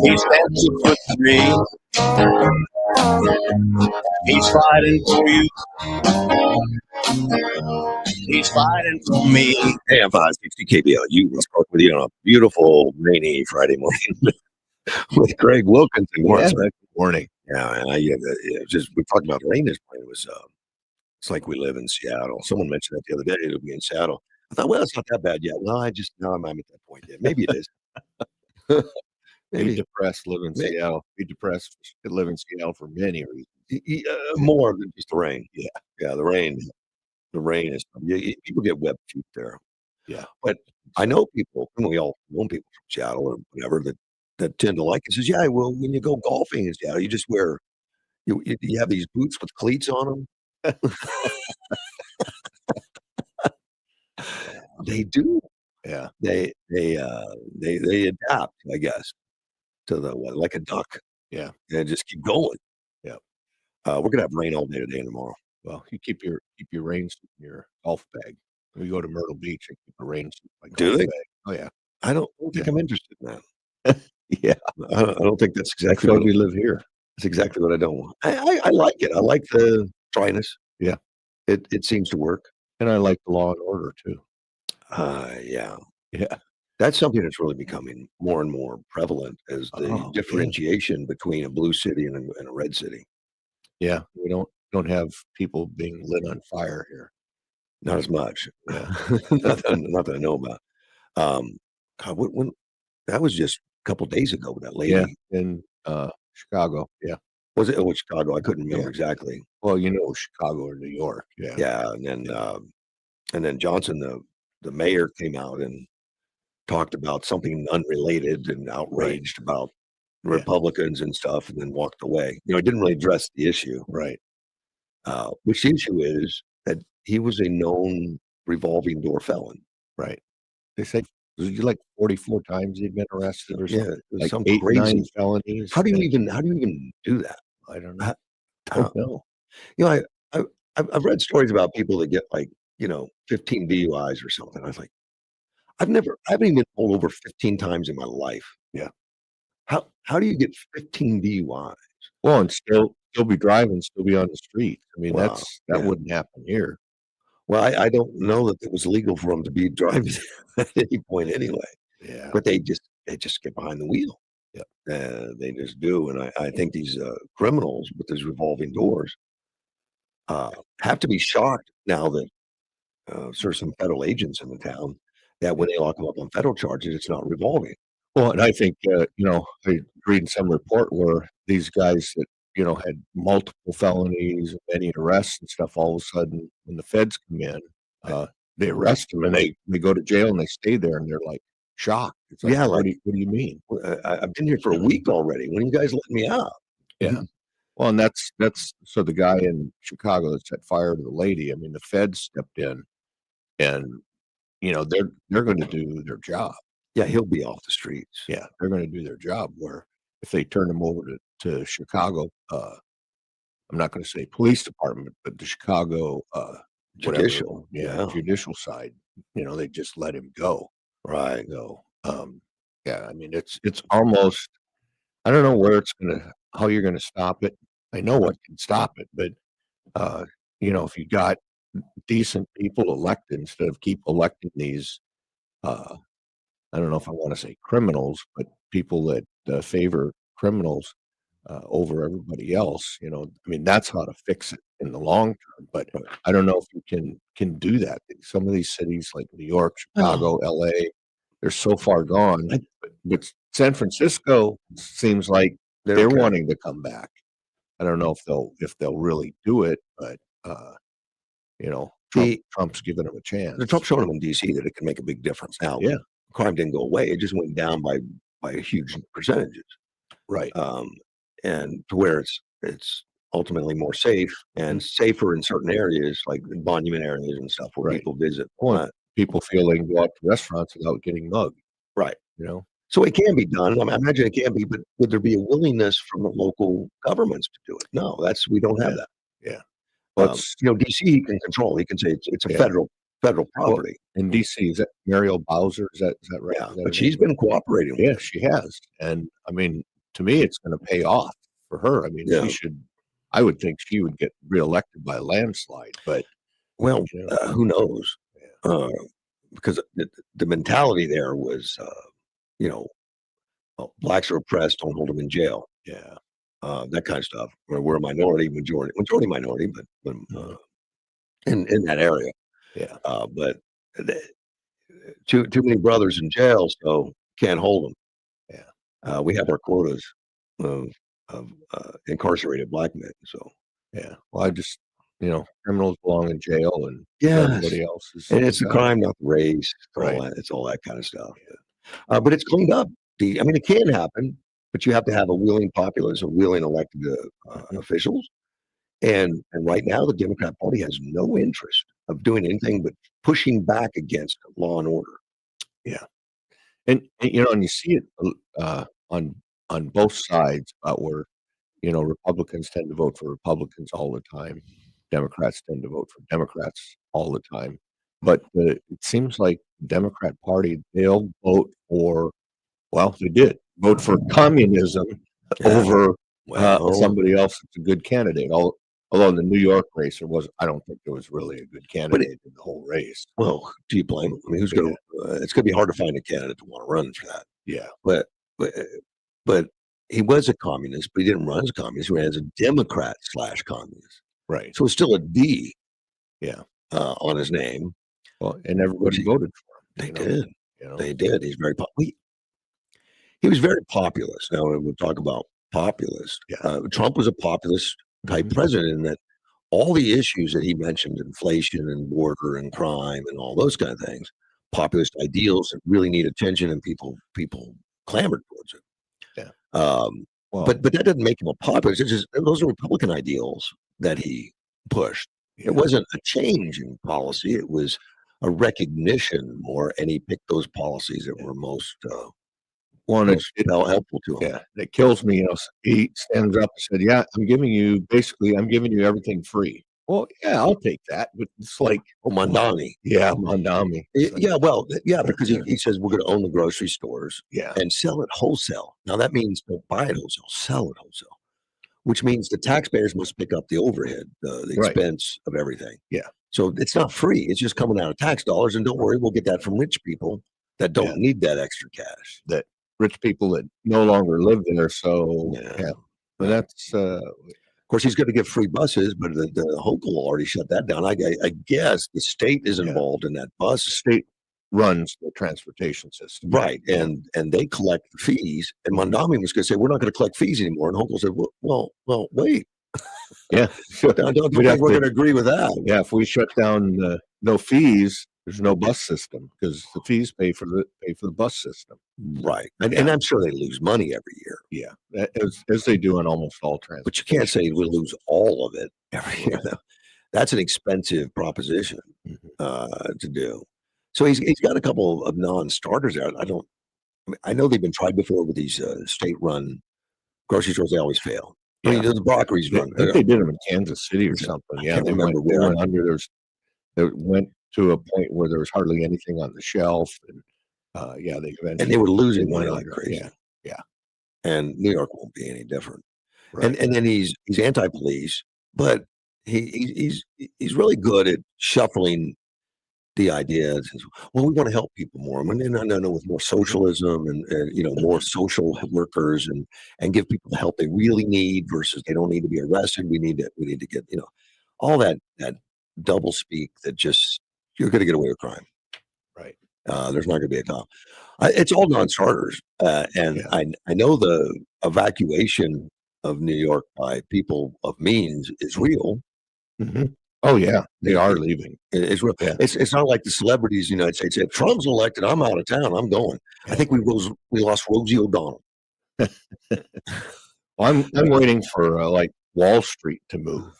He's 10 foot 3. He's fighting for you. He's fighting for me. AM 560 KBLU. Russ with you on a beautiful, rainy Friday morning with Greg Wilkinson. Good morning. Yeah, and just we talked about rain this morning. It was it's like we live in Seattle. Someone mentioned that the other day. It'll be in Seattle. I thought, well, it's not that bad yet. Well, now I'm at that point yet. Maybe it is. Be depressed, live in Seattle. Be depressed, live in Seattle for many reasons. More than just the rain. Yeah, the rain. The rain is people get wet feet there. Yeah, but I know people. We all know people from Seattle or whatever that tend to like it. Says, yeah, well, when you go golfing in Seattle, you just wear you have these boots with cleats on them. They do. Yeah, they adapt, I guess, to the weather like a duck. Yeah, and just keep going. Yeah, we're gonna have rain all day today and tomorrow. Well, you keep your rain suit in your golf bag. We go to Myrtle Beach and keep a rain suit in my Do golf they? bag. Oh yeah, I don't think I'm interested in that. Yeah, I don't think that's exactly why what we live here. That's exactly what I don't want. I like it. I like the dryness. Yeah, it seems to work, and I like the law and order too. Yeah. Yeah, that's something that's really becoming more and more prevalent as the differentiation between a blue city and a red city. Yeah, we don't have people being lit on fire here. Not as much. Yeah. not that I know about. God, when that was just a couple days ago with that lady. Yeah, in Chicago. Yeah. Was it Chicago? I couldn't remember exactly. Well, Chicago or New York. Yeah. Yeah, and then Johnson, the mayor, came out and talked about something unrelated and outraged about Republicans and stuff, and then walked away. He didn't really address the issue. Right. Which the issue is that he was a known revolving door felon. Right. They said, was it like 44 times he'd been arrested or something? Yeah, like some 8, crazy 9 felonies. How do you even do that? I don't know. I don't know. I've read stories about people that get 15 DUIs or something. I was like, I haven't even been pulled over 15 times in my life. Yeah. How do you get 15 DUIs? Well, and still be driving, still be on the street. I mean, Wow. that wouldn't happen here. Well, I don't know that it was legal for them to be driving at any point anyway. Yeah. But they just get behind the wheel. Yeah. They just do. And I think these criminals with these revolving doors have to be shocked now that there's some federal agents in the town that when they lock them up on federal charges, it's not revolving. Well, and I think, I read some report where these guys that, had multiple felonies, many arrests and stuff, all of a sudden, when the feds come in, they arrest them and they go to jail and they stay there and they're like shocked. It's like, what do you mean? I've been here for a week already. When are you guys letting me out? Yeah. Well, and that's so the guy in Chicago that set fire to the lady, I mean, the feds stepped in and, they're going to do their job. Yeah, he'll be off the streets. Yeah, they're going to do their job. Where if they turn him over to Chicago, I'm not going to say police department, but the Chicago judicial, judicial side, they just let him go. Right. So, I mean, it's almost, I don't know how you're going to stop it. I know what can stop it, but if you got decent people elected instead of keep electing these, I don't know if I want to say criminals, but people that favor criminals over everybody else. I mean, that's how to fix it in the long term. But I don't know if you can do that. Some of these cities like New York, Chicago, LA, they're so far gone. But San Francisco seems like they're wanting to come back. I don't know if they'll really do it, but Trump's giving them a chance. Trump's showing them in D.C. that it can make a big difference. Now, crime didn't go away; it just went down by huge percentages. Right. And to where it's ultimately more safe and safer in certain areas, like monument areas and stuff where people visit. Well, people feel they can go out to restaurants without getting mugged. Right. So it can be done. I imagine it can be, but would there be a willingness from the local governments to do it? No, we don't have that. Yeah. Well, DC he can control. He can say it's a federal federal Well, property. in DC, is that Muriel Bowser? Is that right? Yeah, Is that her but she's name? been cooperating with Yeah, it. she has. And I mean, to me, it's going to pay off for her. I mean, Yeah. I would think she would get reelected by a landslide, but Well, you know, who knows? yeah, Because the mentality there was, you know, blacks are oppressed, don't hold them in jail. yeah, That kind of stuff. We're a majority minority, but mhm, in that area. yeah, But the, too many brothers in jail, so can't hold them. yeah, We have our quotas of incarcerated black men. So yeah. Well, criminals belong in jail, and yes, everybody else and it's is the out. crime, not the race. It's all Right. that. It's all that kind of stuff. Yeah. But it's cleaned up. I mean, it can happen, but you have to have a willing populace, a willing elected Mhm. officials. And right now, the Democrat Party has no interest of doing anything but pushing back against law and order. Yeah. And you see it on both sides about where Republicans tend to vote for Republicans all the time. Democrats tend to vote for Democrats all the time. But it seems like the Democrat Party, they'll vote for, well, they did vote for communism Yeah. over Well, somebody else that's a good candidate. Although in the New York race, I don't think there was really a good but candidate in the whole race. well, do you blame him? I mean, who's Yeah, going to? It's going to be hard to find a candidate to want to run for that. yeah, But but but he was a communist, but he didn't run as a communist. He ran as a Democrat slash communist. right. So it's still a D Yeah. on his name, Well, and which everybody voted for they him, did. you know. They did. He's very he was very populist. Now we'll talk about populist. Yeah. Trump was a populist type Mhm. president in that all the issues that he mentioned, inflation and border and crime and all those kind of things, populist ideals that really need attention and people clamored towards it. Yeah. Um, Well, but that doesn't make him a populist. It's just those are Republican ideals that he pushed. yeah. It wasn't a change in policy. It was a recognition more, and he picked those policies that Yeah. were most Well, and helpful to him. yeah, it kills me. He stands up and said, "Yeah, I'm giving you everything free." Well, yeah, I'll take that, but it's like, Oh, Mondani. yeah, Mondami. It's like, Yeah, well, yeah, because he says we're going to own the grocery stores yeah, and sell it wholesale. Now that means don't buy it wholesale, sell it wholesale, which means the taxpayers must pick up the overhead, the right, expense of everything. yeah, So it's not free. It's just coming out of tax dollars. And don't worry, we'll get that from rich people that yeah. don't need that extra cash. That rich people that no longer live there. So yeah, but that's Of course, he's going to give free buses, but the Hochul already shut that down. I guess the state is yeah. involved in that The bus. state runs the transportation system, Right, Yeah. and they collect the fees, and Mhm. Mondami was gonna say, "We're not gonna collect fees anymore," and Hochul said, "Well, wait, Yeah, don't we'd think have we're to. gonna agree with that." Yeah, if we shut down no fees, there's no bus system because the fees pay for the bus system. Right, and I'm sure they lose money every year, Yeah, as they do on almost all but you can't say transportation we lose systems. all of it every year, though. That's an expensive proposition, Mhm. to do. So he's got a couple of non-starters there. I mean, I know they've been tried before with these, state-run grocery stores, they always fail. I Yeah, mean, the Broccoli's I run think they did them in Kansas City or was it something. I Yeah, can't remember they where. went under. They went to a point where there was hardly anything on the shelf, and yeah, they And they eventually were losing went money like under. crazy. Yeah, yeah, And New York won't be any different. right. And then he's anti-police, but he's really good at shuffling the ideas. Well, we want to help people more. I mean, no, with more Mhm. socialism and more social workers and give people the help they really need versus they don't need to be arrested. We need to get all that double speak that just you're going to get away with crime. Right. There's not going to be a cop. It's all non-starters, and Yeah. I know the evacuation of New York by people of means is real. Mhm. Oh yeah, they It- are it- leaving. it's real. Yeah, It's not like the celebrities in the United States. If Trump's elected, I'm out of town. I'm going. I yeah. think we lost Rosie O'Donnell. Well, I'm waiting for like Wall Street to move,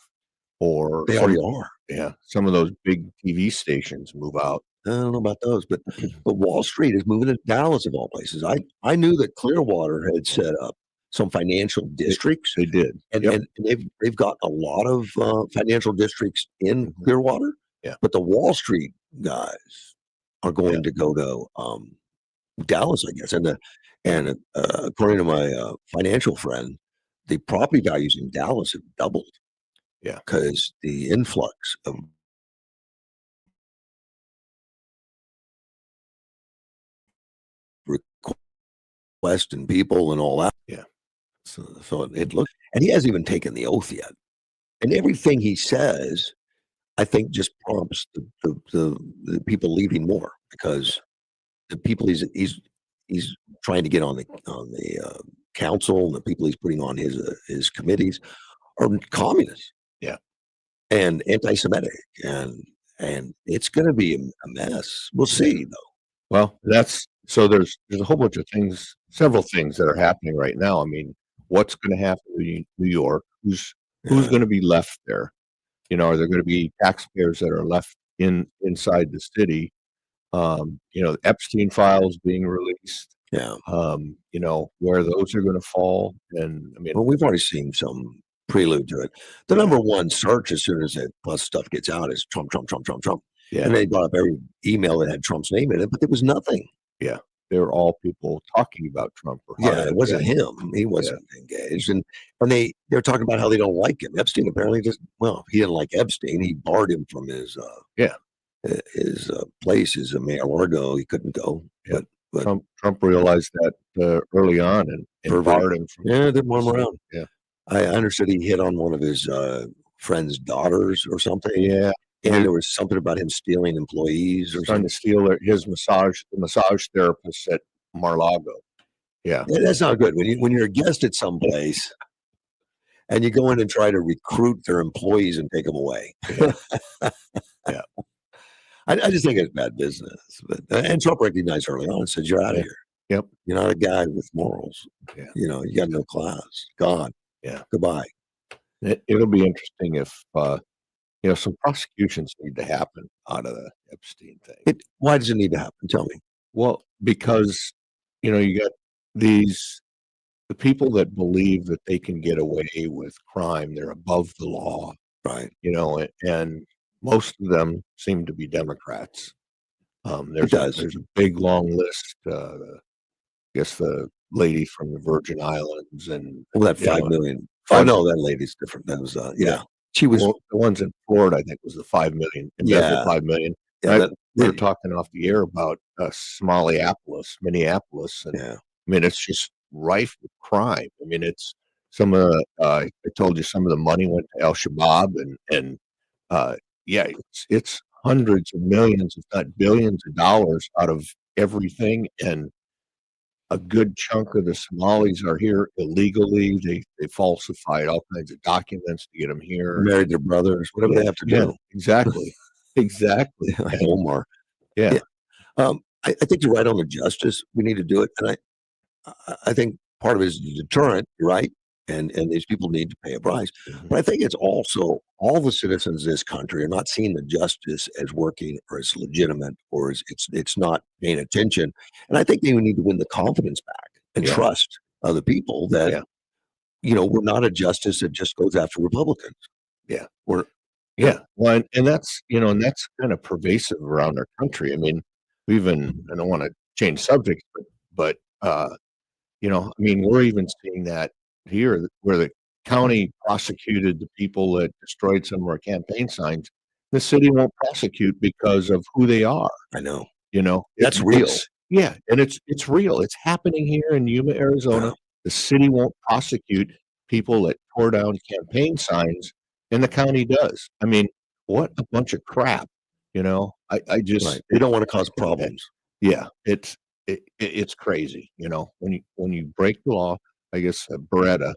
or They already are. some of those big TV stations move out. I don't know about those, but Wall Street is moving to Dallas of all places. I knew that Clearwater had set up some financial districts, They did. and Yep. and they've got a lot of financial districts in Mhm. Clearwater. But the Wall Street guys are going to go to Dallas, I guess, according to my financial friend, the property values in Dallas have doubled Yeah. because the influx of requests and people and all that. Yeah. So it looks, and he hasn't even taken the oath yet. And everything he says, I think, just prompts the people leaving more because the people he's trying to get on the council and the people he's putting on his committees are communists. Yeah. And anti-Semitic, and it's going to be a mess. We'll see, though. Well, so there's a whole bunch of things, several things that are happening right now. I mean, what's going to happen to New York? Who's going to be left there? Are there going to be taxpayers that are left inside the city? The Epstein files being released. Yeah. Where those are going to fall. And I mean, well, we've already seen some prelude to it. The number one search as soon as that plus stuff gets out is Trump, Trump, Trump, Trump, Trump. Yeah. And they brought up every email that had Trump's name in it, but there was nothing. Yeah. They were all people talking about Trump. Yeah, it wasn't him. He wasn't engaged. And they're talking about how they don't like him. Epstein apparently he didn't like Epstein. He barred him from his place, his Mar-a-Lago. He couldn't go. Yeah. But Trump realized that early on and barred him from. Yeah, didn't want him around. Yeah. I understood he hit on one of his friend's daughters or something. Yeah. And there was something about him stealing employees or trying to steal the massage therapist at Mar-a-Lago. Yeah. That's not good. When you're a guest at some place and you go in and try to recruit their employees and take them away. Yeah. I just think it's bad business. And Trump recognized early on and said, "You're out of here. Yep. You're not a guy with morals. Yeah. You got no class. God. Yeah. Goodbye." It'll be interesting if some prosecutions need to happen out of the Epstein thing. Why does it need to happen? Tell me. Well, because you got the people that believe that they can get away with crime. They're above the law, right? And most of them seem to be Democrats. There's a big long list. I guess the lady from the Virgin Islands and that 5 million. Oh no, that lady's different. That was she was the ones in Florida. I think was the 5 million. Yeah, 5 million. Yeah, we were talking off the air about Minneapolis, and I mean it's just rife with crime. I mean it's some of I told you some of the money went to Al Shabaab and it's hundreds of millions, if not billions of dollars out of everything, and a good chunk of the Somalis are here illegally. They falsified all kinds of documents to get them here. Married their brothers, whatever they have to do. Exactly. Like Omar. Yeah. I think you're right on the justice. We need to do it, and I think part of it is the deterrent, right? And these people need to pay a price. Mm-hmm. But I think it's also all the citizens of this country are not seeing the justice as working or as legitimate or as it's not paying attention. And I think they need to win the confidence back and trust other people that we're not a justice that just goes after Republicans. Yeah. Well, and that's kind of pervasive around our country. I mean, I don't want to change subjects, but I mean, we're even seeing that here where the county prosecuted the people that destroyed some of our campaign signs. The city won't prosecute because of who they are. I know. That's real. And it's real. It's happening here in Yuma, Arizona. The city won't prosecute people that tore down campaign signs, and the county does. I mean, what a bunch of crap. I just they don't want to cause problems. Yeah, it's crazy. When you break the law, I guess Beretta,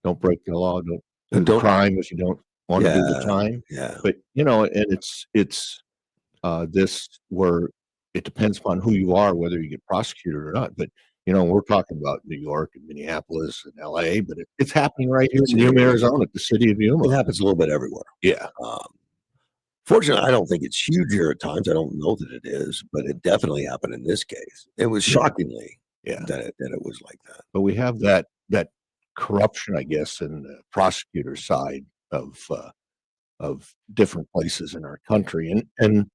don't break the law, don't do the crime if you don't want to do the time. Yeah. But and it's this where it depends upon who you are, whether you get prosecuted or not. But we're talking about New York and Minneapolis and LA, but it's happening right here in Yuma, Arizona, the city of Yuma. It happens a little bit everywhere. Yeah. Fortunately, I don't think it's huge here at times. I don't know that it is, but it definitely happened in this case. It was shockingly that it was like that. But we have that corruption, I guess, in the prosecutor side of of different places in our country, and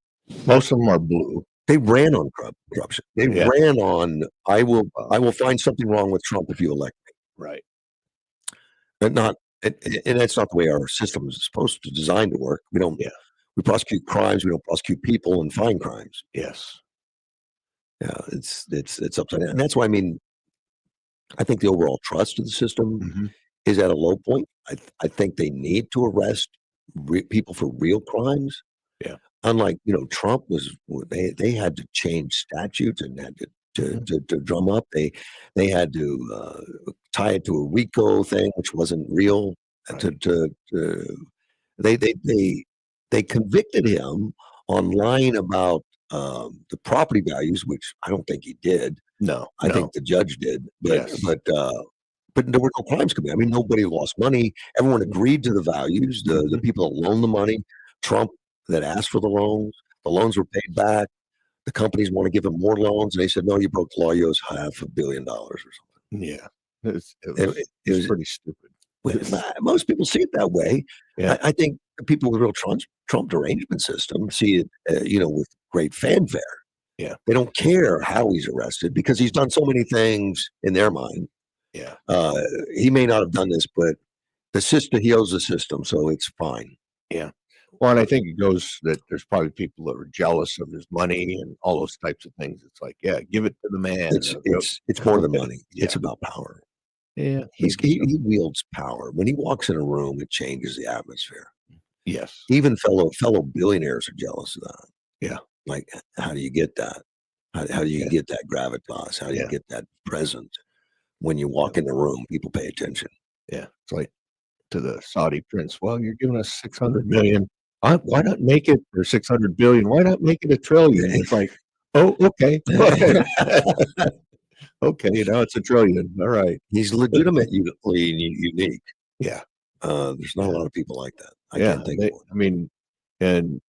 most of them are blue. They ran on corruption. They Yeah. ran on, I will find something wrong with Trump if you elect me. Right. And not, and that's not the way our system is supposed to design to work. Yeah. We prosecute crimes. We don't prosecute people and find crimes. Yes. Yeah, it's upside down. And that's why, I mean, I think the overall trust of the system Hmm. is at a low point. I think they need to arrest people for real crimes. Yeah. Unlike, Trump they had to change statutes and had Mhm. to drum up. They had to tie it to a RICO thing, which wasn't real. Right. They they they they convicted him on lying about the property values, which I don't think he did. No. I think the judge did, Yes. but there were no crimes committed. I mean, nobody lost money. Everyone agreed to the values. The Mhm. people that loaned the money, Trump that asked for the loans were paid back. The companies want to give him more loans, and they said, "No, you broke the law. You owe us $500 million or Yeah. It something." It was was pretty stupid. most people see it that way. Yeah. I think the people with real Trump derangement system see it, with great fanfare. Yeah. They don't care how he's arrested because he's done so many things in their mind. Yeah. Uh, he may not have done this, but the system, he owes the system, so it's fine. Yeah. Well, and I think it goes that there's probably people that are jealous of his money and all those types of things. It's like, yeah, give it to the man. It's more than money. Yeah. It's about power. Yeah. He wields power. When he walks in a room, it changes the atmosphere. Yes. Even fellow billionaires are jealous of that. Yeah. Like, how do you get that? How do you get that gravitas? How do you get that present? When you walk in the room, people pay attention. Yeah. It's like to the Saudi prince, well, you're giving us 600 million. Why not make it, or 600 billion? Why not make it a trillion? It's like, oh, okay. Go ahead. Okay, now it's a trillion. All right. He's legitimately unique. Yeah. There's not a lot of people like that. I Yeah. can't think of one. I mean, and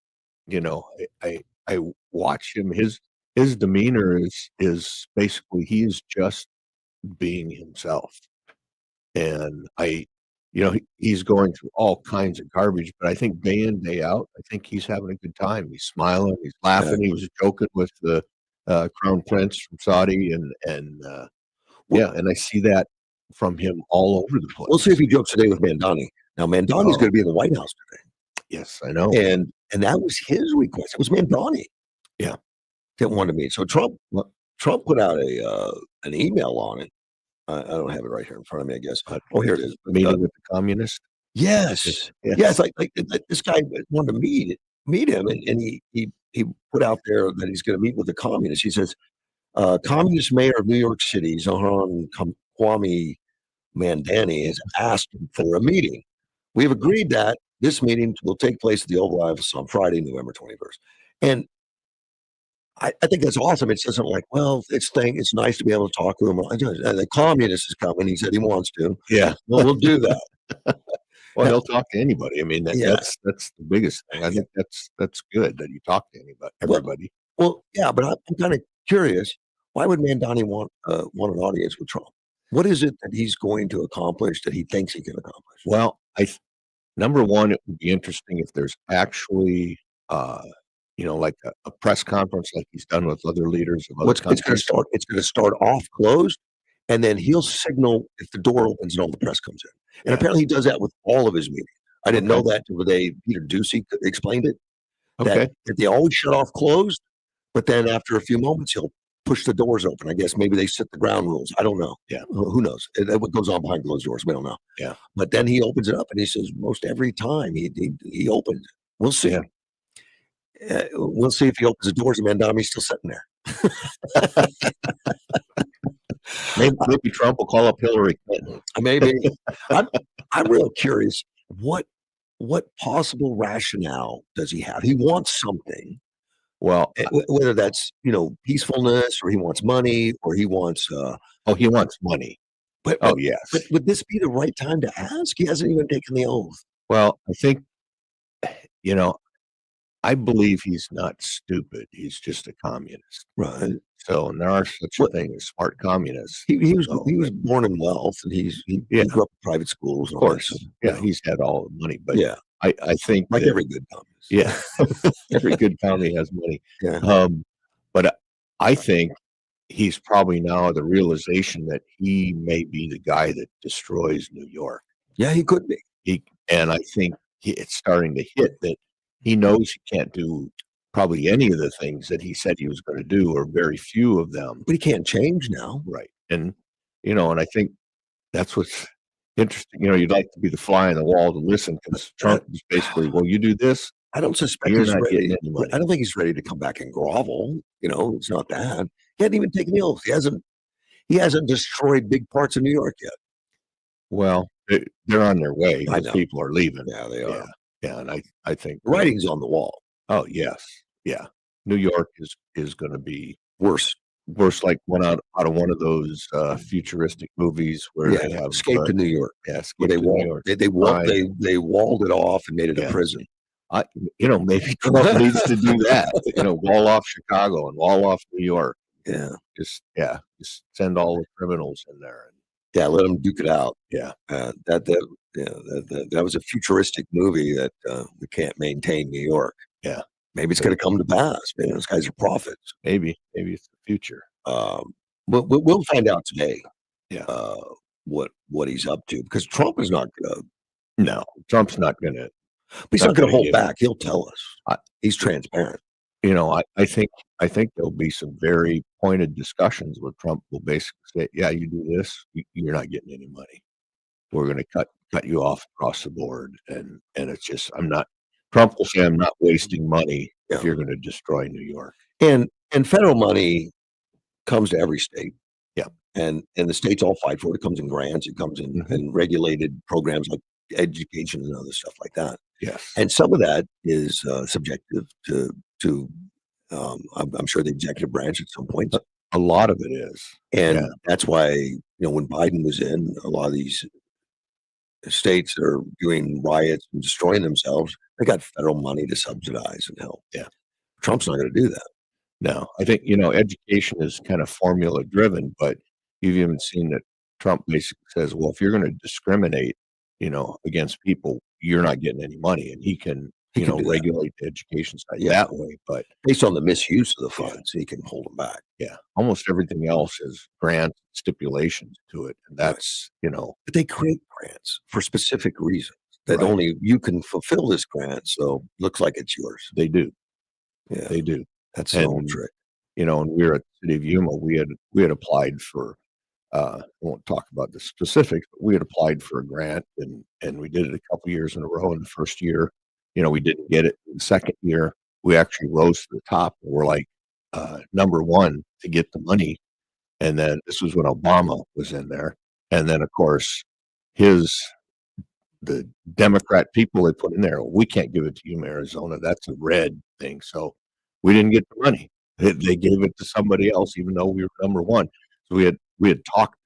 I watch him. His demeanor is basically he's just being himself. And he's going through all kinds of garbage, but I think day in, day out, I think he's having a good time. He's smiling, he's laughing. He was joking with the crown prince from Saudi, and and I see that from him all over the place. We'll see if he jokes today with Mandani. Now, Mandani's going to be in the White House today. Yes, I know. And that was his request. It was Mandani. Yeah. That wanted to meet. So Trump put out an email on it. I don't have it right here in front of me, I guess. Oh, here it is. Meeting with the communist. Yes. Yeah, it's like this guy wanted to meet him, and he put out there that he's going to meet with the communists. He says, communist mayor of New York City, Zohran Kwame Mandani, has asked for a meeting. We have agreed that this meeting will take place at the Oval Office on Friday, November 21st. And I think that's awesome. It isn't like, well, it's nice to be able to talk to him. The communist is coming. He said he wants to. Yeah. Well, we'll do that. Well, he'll talk to anybody. I mean, Yeah. that's the biggest thing. I think that's good that you talk to everybody. Well, yeah, but I'm kind of curious. Why would Mandani want an audience with Trump? What is it that he's going to accomplish that he thinks he can accomplish? Well, number one, it would be interesting if there's actually, like a press conference like he's done with other leaders of other countries. It's going to start off closed, and then he'll signal if the door opens and all the press comes in. And apparently he does that with all of his meetings. I didn't know that until the day Peter Doocy explained it. That they always shut off closed, but then after a few moments, he'll push the doors open. I guess maybe they set the ground rules. I don't know. Yeah. Who knows? What goes on behind closed doors, we don't know. Yeah. But then he opens it up, and he says most every time he opens it. We'll see. We'll see if he opens the doors and Mandami's still sitting there. Maybe Trump will call up Hillary Clinton. Maybe. I'm real curious. What possible rationale does he have? He wants something. Well, whether that's peacefulness, or he wants money, or he wants he wants money. But yes. But would this be the right time to ask? He hasn't even taken the oath. Well, I think I believe he's not stupid. He's just a communist. Right. So, and there are such a thing as smart communists. He was born in wealth, and he grew up in private schools. Of course. Yeah, he's had all the money. But I think like that, every good communist. yeah, every good commie has money. Yeah. But I think he's probably now the realization that he may be the guy that destroys New York. Yeah, he could be. And I think it's starting to hit that he knows he can't do probably any of the things that he said he was going to do, or very few of them. But he can't change now. Right. And, and I think that's what's interesting. You'd like to be the fly on the wall to listen, because Trump is basically, well, you do this, I don't suspect you're he's not ready. getting any money. I don't think he's ready to come back and grovel. It's not that. He hasn't even taken the oath. He hasn't destroyed big parts of New York yet. Well, they're on their way I because know. people are leaving. Yeah, they are. Yeah, and I think The writing's on the wall. Oh, yes. Yeah. New York is going to be Worse. like out of one of those futuristic movies where they have Escape to New York. Yeah, Where Escape to New York. they walled it off and made it a prison. Maybe Trump needs to do that. Wall off Chicago and wall off New York. Yeah. Just send all the criminals in there. Yeah, let them duke it out. Yeah. That was a futuristic movie that we can't maintain New York. Yeah. Maybe it's going to come to pass. Maybe those guys are prophets. Maybe it's the future. We'll find out today. Yeah. What he's up to, because Trump is not. No, Trump's not going to. He's not going to hold back. He'll tell us. He's transparent. I think there'll be some very pointed discussions where Trump will basically say, "Yeah, you do this, you're not getting any money. We're going to cut you off across the board." And it's just, Trump will say, "I'm not wasting money if you're going to destroy New York." And federal money comes to every state. Yeah. And the states all fight for it. It comes in grants. It comes in, in regulated programs like education and other stuff like that. Yes. And some of that is subjective to I'm sure the executive branch at some point. A lot of it is. And that's why, when Biden was in, a lot of these states that are doing riots and destroying themselves, they got federal money to subsidize and help. Yeah. Trump's not going to do that. No, I think, education is kind of formula driven, but you've even seen that Trump basically says, well, if you're going to discriminate, against people, you're not getting any money. And he can regulate the education side that way. But based on the misuse of the funds, he can hold them back. Yeah. Almost everything else is grant stipulations to it. And that's, But they create grants for specific reasons that only you can fulfill this grant. So looks like it's yours. They do. Yeah. They do. That's the whole trick. And we were at the city of Yuma. We had applied for, I won't talk about the specifics, but we had applied for a grant, and we did it a couple years in a row. In the first year, we didn't get it. The second year, we actually rose to the top. And we're like number one to get the money. And then this was when Obama was in there. And then, of course, the Democrat people they put in there, we can't give it to Yuma, Arizona. That's a red thing. So we didn't get the money. They gave it to somebody else, even though we were number one. So we had talked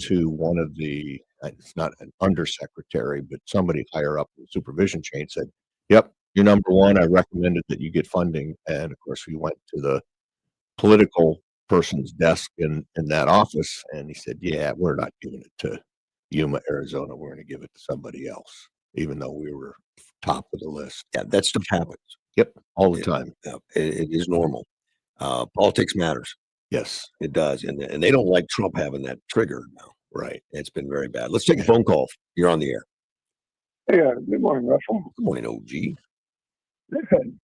to one of the, it's not an undersecretary, but somebody higher up in the supervision chain, said, "Yep, you're number one. I recommended that you get funding." And of course, we went to the political person's desk in that office, and he said, "Yeah, we're not giving it to Yuma, Arizona. We're going to give it to somebody else," even though we were top of the list. Yeah, that stuff happens. Yep, all the time. Yeah, it is normal. Politics matters. Yes, it does, and they don't like Trump having that trigger now. Right. It's been very bad. Let's take a phone call. You're on the air. Hey, good morning, Russell. Good morning, OG. Listen,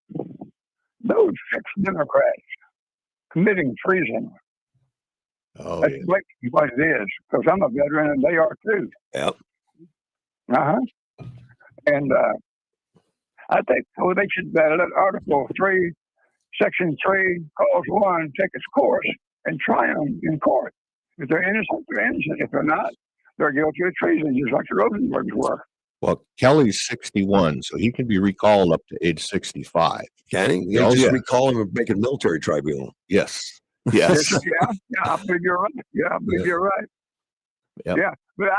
those 6 Democrats committing treason. Oh, That's yeah. what it is, because I'm a veteran and they are too. Yep. And I think they should let Article 3, Section 3, Clause 1 take its course and try them in court. If they're innocent, they're innocent. If they're not, they're guilty of treason, just like the Rosenbergs were. Well, Kelly's 61, so he can be recalled up to age 65. Can he? You just recall him and make a military tribunal. Yes. Yes. Yeah, I believe you're right. Yeah, I believe you're right. Yep. Yeah, but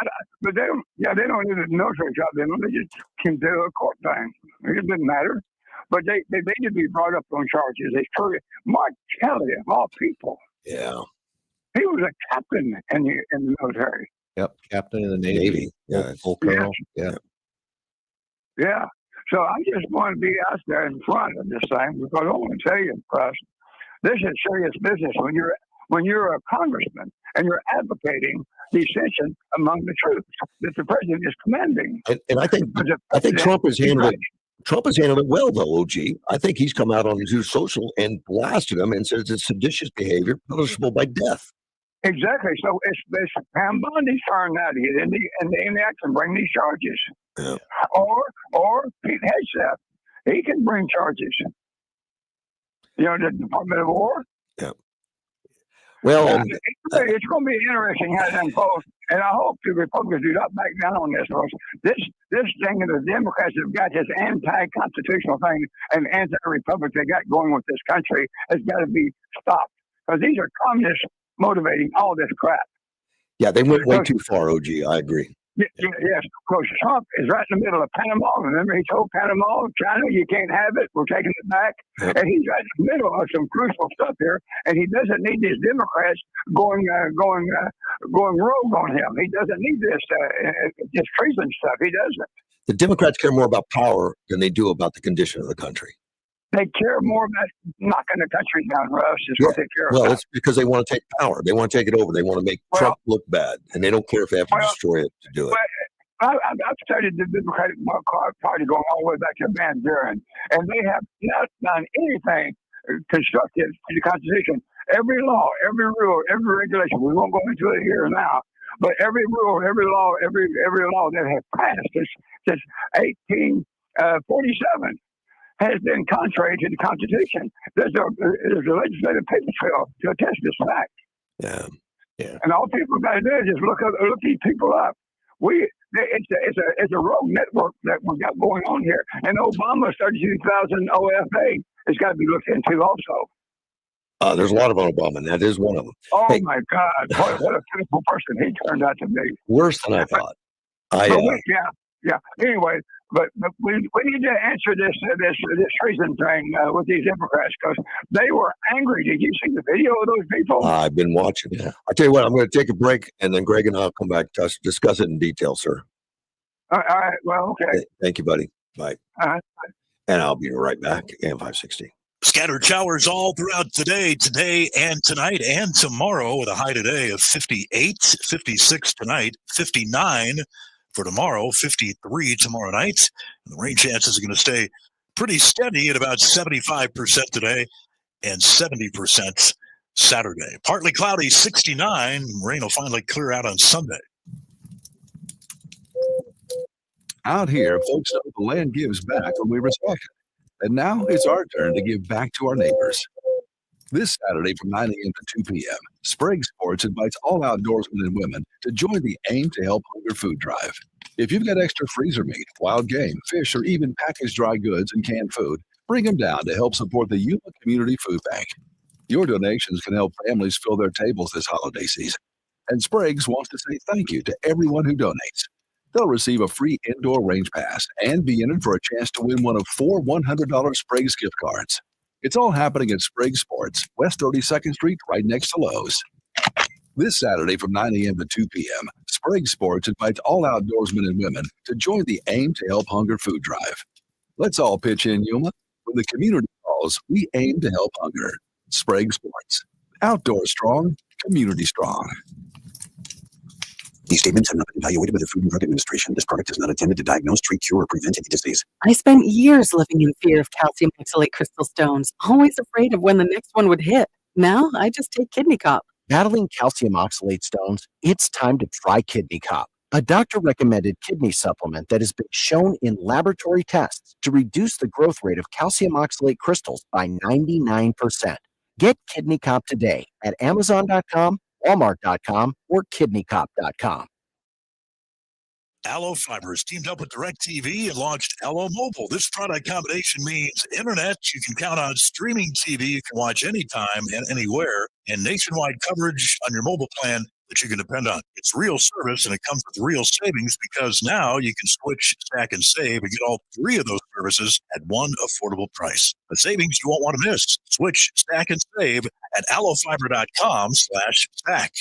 they don't. Yeah, they don't need a military job. They just can do a court thing. It doesn't matter. But they need to be brought up on charges. Mark Kelly, of all people. Yeah. He was a captain in the military. Yep, captain in the Navy. Yeah, full colonel. Yeah. Yeah. So I just want to be out there in front of this thing because I want to tell you, Russ, this is serious business when you're a congressman and you're advocating dissension among the troops that the president is commanding. And I think Trump has handled it. Trump has handled it well, though, OG. I think he's come out on his social and blasted him and says it's seditious behavior punishable by death. Exactly. So it's Pam Bondi's turn now to get in the act and bring these charges. Yeah. Or Pete Hegseth, he can bring charges. You know, the Department of War. Yeah. Well, it's going to be interesting how it unfolds, and I hope the Republicans do not back down on this. This thing that the Democrats have got, this anti-constitutional thing and anti-republic they got going with this country, has got to be stopped because these are communists motivating all this crap. Yeah, they went way too far, OG. I agree. Yes, because Trump is right in the middle of Panama. Remember, he told Panama, China, you can't have it. We're taking it back. Yep. And he's right in the middle of some crucial stuff here. And he doesn't need these Democrats going rogue on him. He doesn't need this treason stuff. He doesn't. The Democrats care more about power than they do about the condition of the country. They care more about knocking the country down, Russ, is what they care about. Well, it's because they want to take power. They want to take it over. They want to make Trump look bad, and they don't care if they have to destroy it to do it. I've studied the Democratic Party going all the way back to Van Buren, and they have not done anything constructive to the Constitution. Every law, every rule, every regulation, we won't go into it here now, but every rule, every law that has passed since 1847 has been contrary to the Constitution. There's a legislative paper trail to attest this fact. Yeah. And all people got to do is just look these people up. It's a rogue network that we got going on here. And Obama's 32,000 OFA has got to be looked into also. There's a lot of Obama, and that is one of them. Oh, my God. What a pitiful person he turned out to be. Worse than I thought. Yeah. Anyway, but we need to answer this treason thing with these Democrats because they were angry. Did you see the video of those people? I've been watching. Yeah. I'll tell you what, I'm going to take a break, and then Greg and I'll come back to discuss it in detail, sir. All right. Well, okay. Thank you, buddy. Bye. And I'll be right back. AM 560. Scattered showers all throughout today and tonight and tomorrow with a high today of 58, 56 tonight, 59 for tomorrow, 53 tomorrow night. And the rain chances are going to stay pretty steady at about 75% today and 70% Saturday. Partly cloudy, 69. Rain will finally clear out on Sunday. Out here, folks know the land gives back when we respect it. And now it's our turn to give back to our neighbors. This Saturday from 9 a.m. to 2 p.m., Sprague Sports invites all outdoorsmen and women to join the Aim to Help Hunger food drive. If you've got extra freezer meat, wild game, fish, or even packaged dry goods and canned food, bring them down to help support the Yuma Community Food Bank. Your donations can help families fill their tables this holiday season. And Sprague's wants to say thank you to everyone who donates. They'll receive a free indoor range pass and be entered for a chance to win one of 4 $100 Sprague's gift cards. It's all happening at Sprague Sports, West 32nd Street, right next to Lowe's. This Saturday from 9 a.m. to 2 p.m., Sprague Sports invites all outdoorsmen and women to join the Aim to Help Hunger food drive. Let's all pitch in, Yuma. When the community calls, we aim to help hunger. Sprague Sports. Outdoor strong, community strong. These statements have not been evaluated by the Food and Drug Administration. This product is not intended to diagnose, treat, cure, or prevent any disease. I spent years living in fear of calcium oxalate crystal stones, always afraid of when the next one would hit. Now I just take Kidney Cop. Battling calcium oxalate stones, it's time to try Kidney Cop, a doctor-recommended kidney supplement that has been shown in laboratory tests to reduce the growth rate of calcium oxalate crystals by 99%. Get Kidney Cop today at Amazon.com, Walmart.com, or KidneyCop.com. Allo Fibers teamed up with DirecTV and launched Allo Mobile. This product combination means internet. You can count on streaming TV you can watch anytime and anywhere, and nationwide coverage on your mobile plan that you can depend on. It's real service, and it comes with real savings because now you can switch, stack, and save and get all 3 of those services at one affordable price. The savings you won't want to miss. Switch, stack, and save at allofiber.com/stack.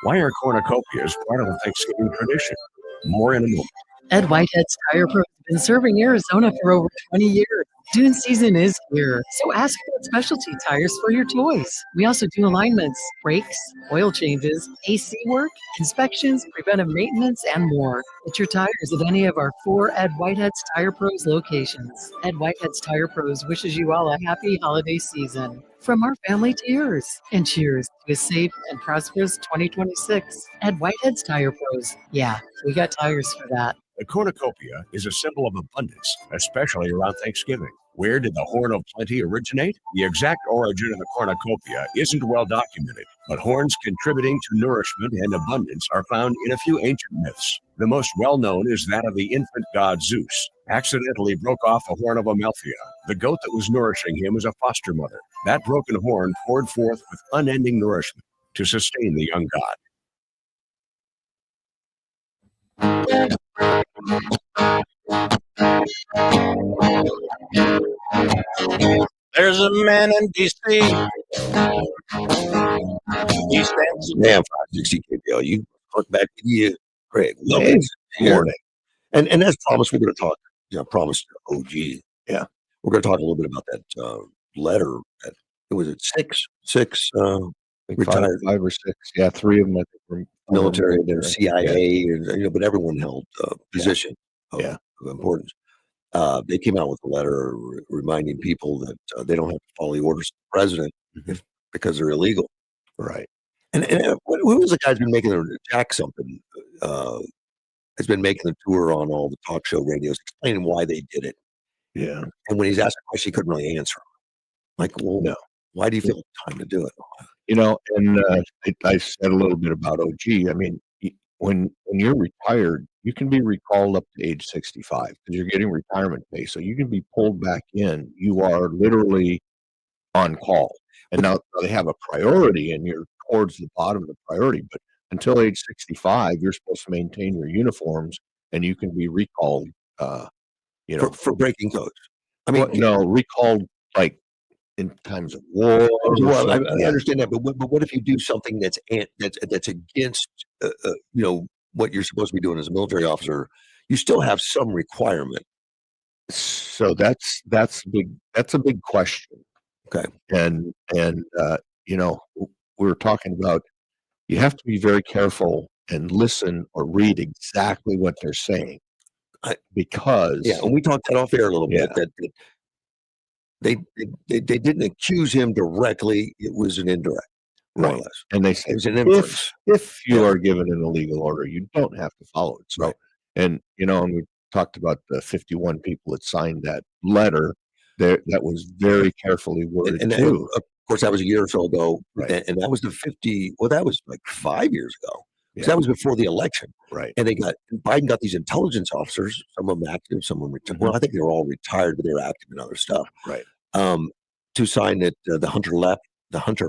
Why are cornucopias part of the Thanksgiving tradition? More in a moment. Ed Whitehead's Tire Pro has been serving Arizona for over 20 years. Dune season is here, so ask about specialty tires for your toys. We also do alignments, brakes, oil changes, AC work, inspections, preventive maintenance, and more. Get your tires at any of our 4 Ed Whitehead's Tire Pros locations. Ed Whitehead's Tire Pros wishes you all a happy holiday season. From our family to yours, and cheers to a safe and prosperous 2026. Ed Whitehead's Tire Pros. Yeah, we got tires for that. The cornucopia is a symbol of abundance, especially around Thanksgiving. Where did the Horn of Plenty originate? The exact origin of the cornucopia isn't well documented, but horns contributing to nourishment and abundance are found in a few ancient myths. The most well-known is that of the infant god Zeus. Accidentally broke off a horn of Amalthea, the goat that was nourishing him as a foster mother. That broken horn poured forth with unending nourishment to sustain the young god. There's a man in D.C. He stands. Damn, 560 KBL. You look back to you, Craig. Love Hey, it. Here. morning. And as promised, we're going to talk. Promised OG. Yeah. We're going to talk a little bit about that letter. That was it six retired Five or six. Yeah, three of them I think were military, and then military. CIA, and but everyone held position of importance. They came out with a letter reminding people that they don't have to follow the orders of the president because they're illegal. Right. And who was the guy who's been making Jack something? Has been making the tour on all the talk show radios, explaining why they did it. Yeah. And when he's asked a question, he couldn't really answer him. Like, well, No. why do you feel time to do it? And I said a little bit about OG. I mean, when you're retired, you can be recalled up to age 65 because you're getting retirement pay. So you can be pulled back in. You are literally on call. And now they have a priority and you're towards the bottom of the priority. But until age 65, you're supposed to maintain your uniforms and you can be recalled, For breaking codes. I mean, recalled like in times of war. Well, I understand that, but what if you do something that's against what you're supposed to be doing as a military officer? You still have some requirement. So that's a big question. Okay, and we were talking about you have to be very careful and listen or read exactly what they're saying because and we talked that off air a little bit that. They didn't accuse him directly. It was an indirect, more or less. And they said, it was an inference. if you are given an illegal order, you don't have to follow it. So, and we talked about the 51 people that signed that letter. That was very carefully worded and too. Of course, that was a year or so ago, Right. and that was the 50. Well, that was like 5 years ago. Yeah. That was before the election, Right. And Biden got these intelligence officers, some of them active, some of them retired. Well, I think they were all retired, but they were active in other stuff, Right. To sign that the Hunter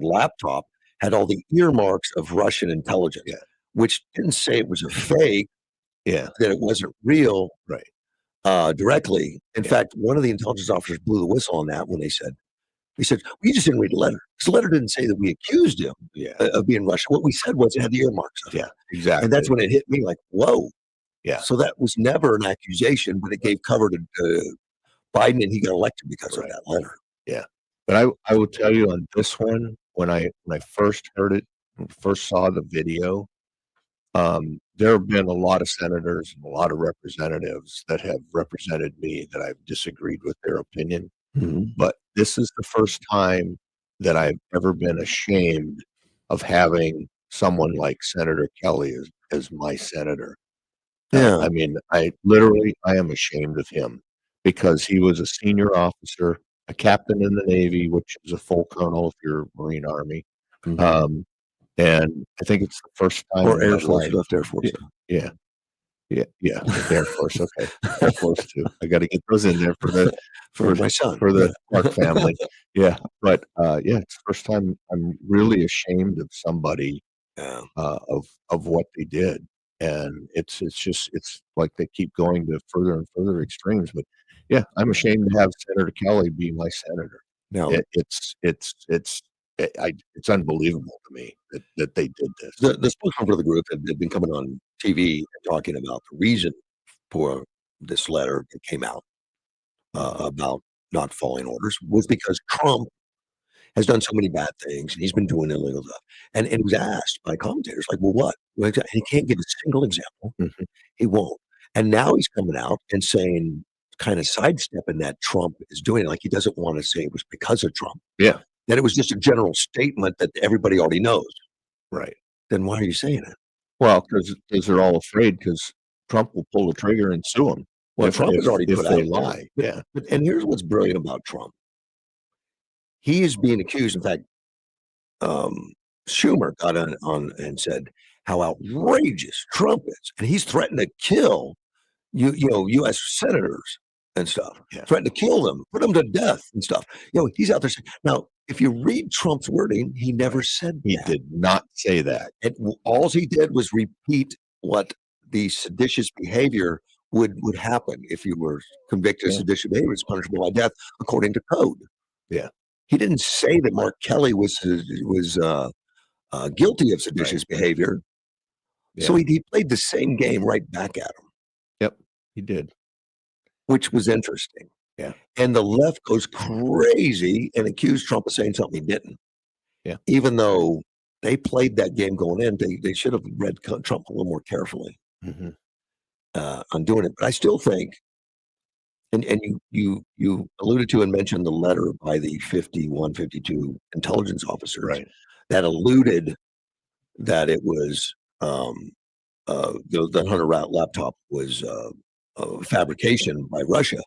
laptop had all the earmarks of Russian intelligence, which didn't say it was a fake, that it wasn't real, directly. In fact, one of the intelligence officers blew the whistle on that when he said, we just didn't read the letter. This letter didn't say that we accused him of being Russian. What we said was it had the earmarks of it. Exactly. And that's when it hit me like, whoa. Yeah. So that was never an accusation, but it gave cover to Biden, and he got elected because of that letter. Yeah. But I will tell you on this one, when I first heard it, first saw the video, there have been a lot of senators and a lot of representatives that have represented me that I've disagreed with their opinion. But this is the first time that I've ever been ashamed of having someone like Senator Kelly as my senator. I mean, I am ashamed of him because he was a senior officer, a captain in the Navy, which is a full colonel if you're Marine Army. And I think it's the first time. Or Air Force, left Air Force. Yeah. Air Force. Okay. Air Force too. I got to get those in there for my son, for the Clark family. Yeah. But it's the first time I'm really ashamed of somebody of what they did. And it's like they keep going to further and further extremes. But I'm ashamed to have Senator Kelly be my senator. No, it's unbelievable to me that they did this. The spokesman for the group had been coming on TV and talking about the reason for this letter that came out about not following orders was because Trump has done so many bad things, and he's been doing illegal stuff. And he was asked by commentators, like, well, what? Well, and he can't give a single example. Mhm. He won't. And now he's coming out and saying, kind of sidestepping that Trump is doing it, like he doesn't want to say it was because of Trump. Yeah. That it was just a general statement that everybody already knows. Right. Then why are you saying it? Well, because they're all afraid because Trump will pull the trigger and sue them. Well, Trump has already if put they out lie. there. Yeah. And here's what's brilliant about Trump. He is being accused. In fact, Schumer got on and said how outrageous Trump is, and he's threatened to kill U.S. senators and stuff. Yeah. Threatened to kill them, put them to death and stuff. He's out there saying, now, if you read Trump's wording, he never said He that. did not say that. All he did was repeat what the seditious behavior would happen if you were convicted of seditious behavior. It's punishable by death according to code. Yeah. He didn't say that Mark Kelly was guilty of seditious behavior. Yeah. So he played the same game right back at him. Yep, he did. Which was interesting. Yeah. And the left goes crazy and accused Trump of saying something he didn't. Yeah. Even though they played that game going in, they should have read Trump a little more carefully on doing it. But I still think, and you alluded to and mentioned the letter by the 51, 52 intelligence officers that alluded that it was the Hunter laptop was a fabrication by Russia.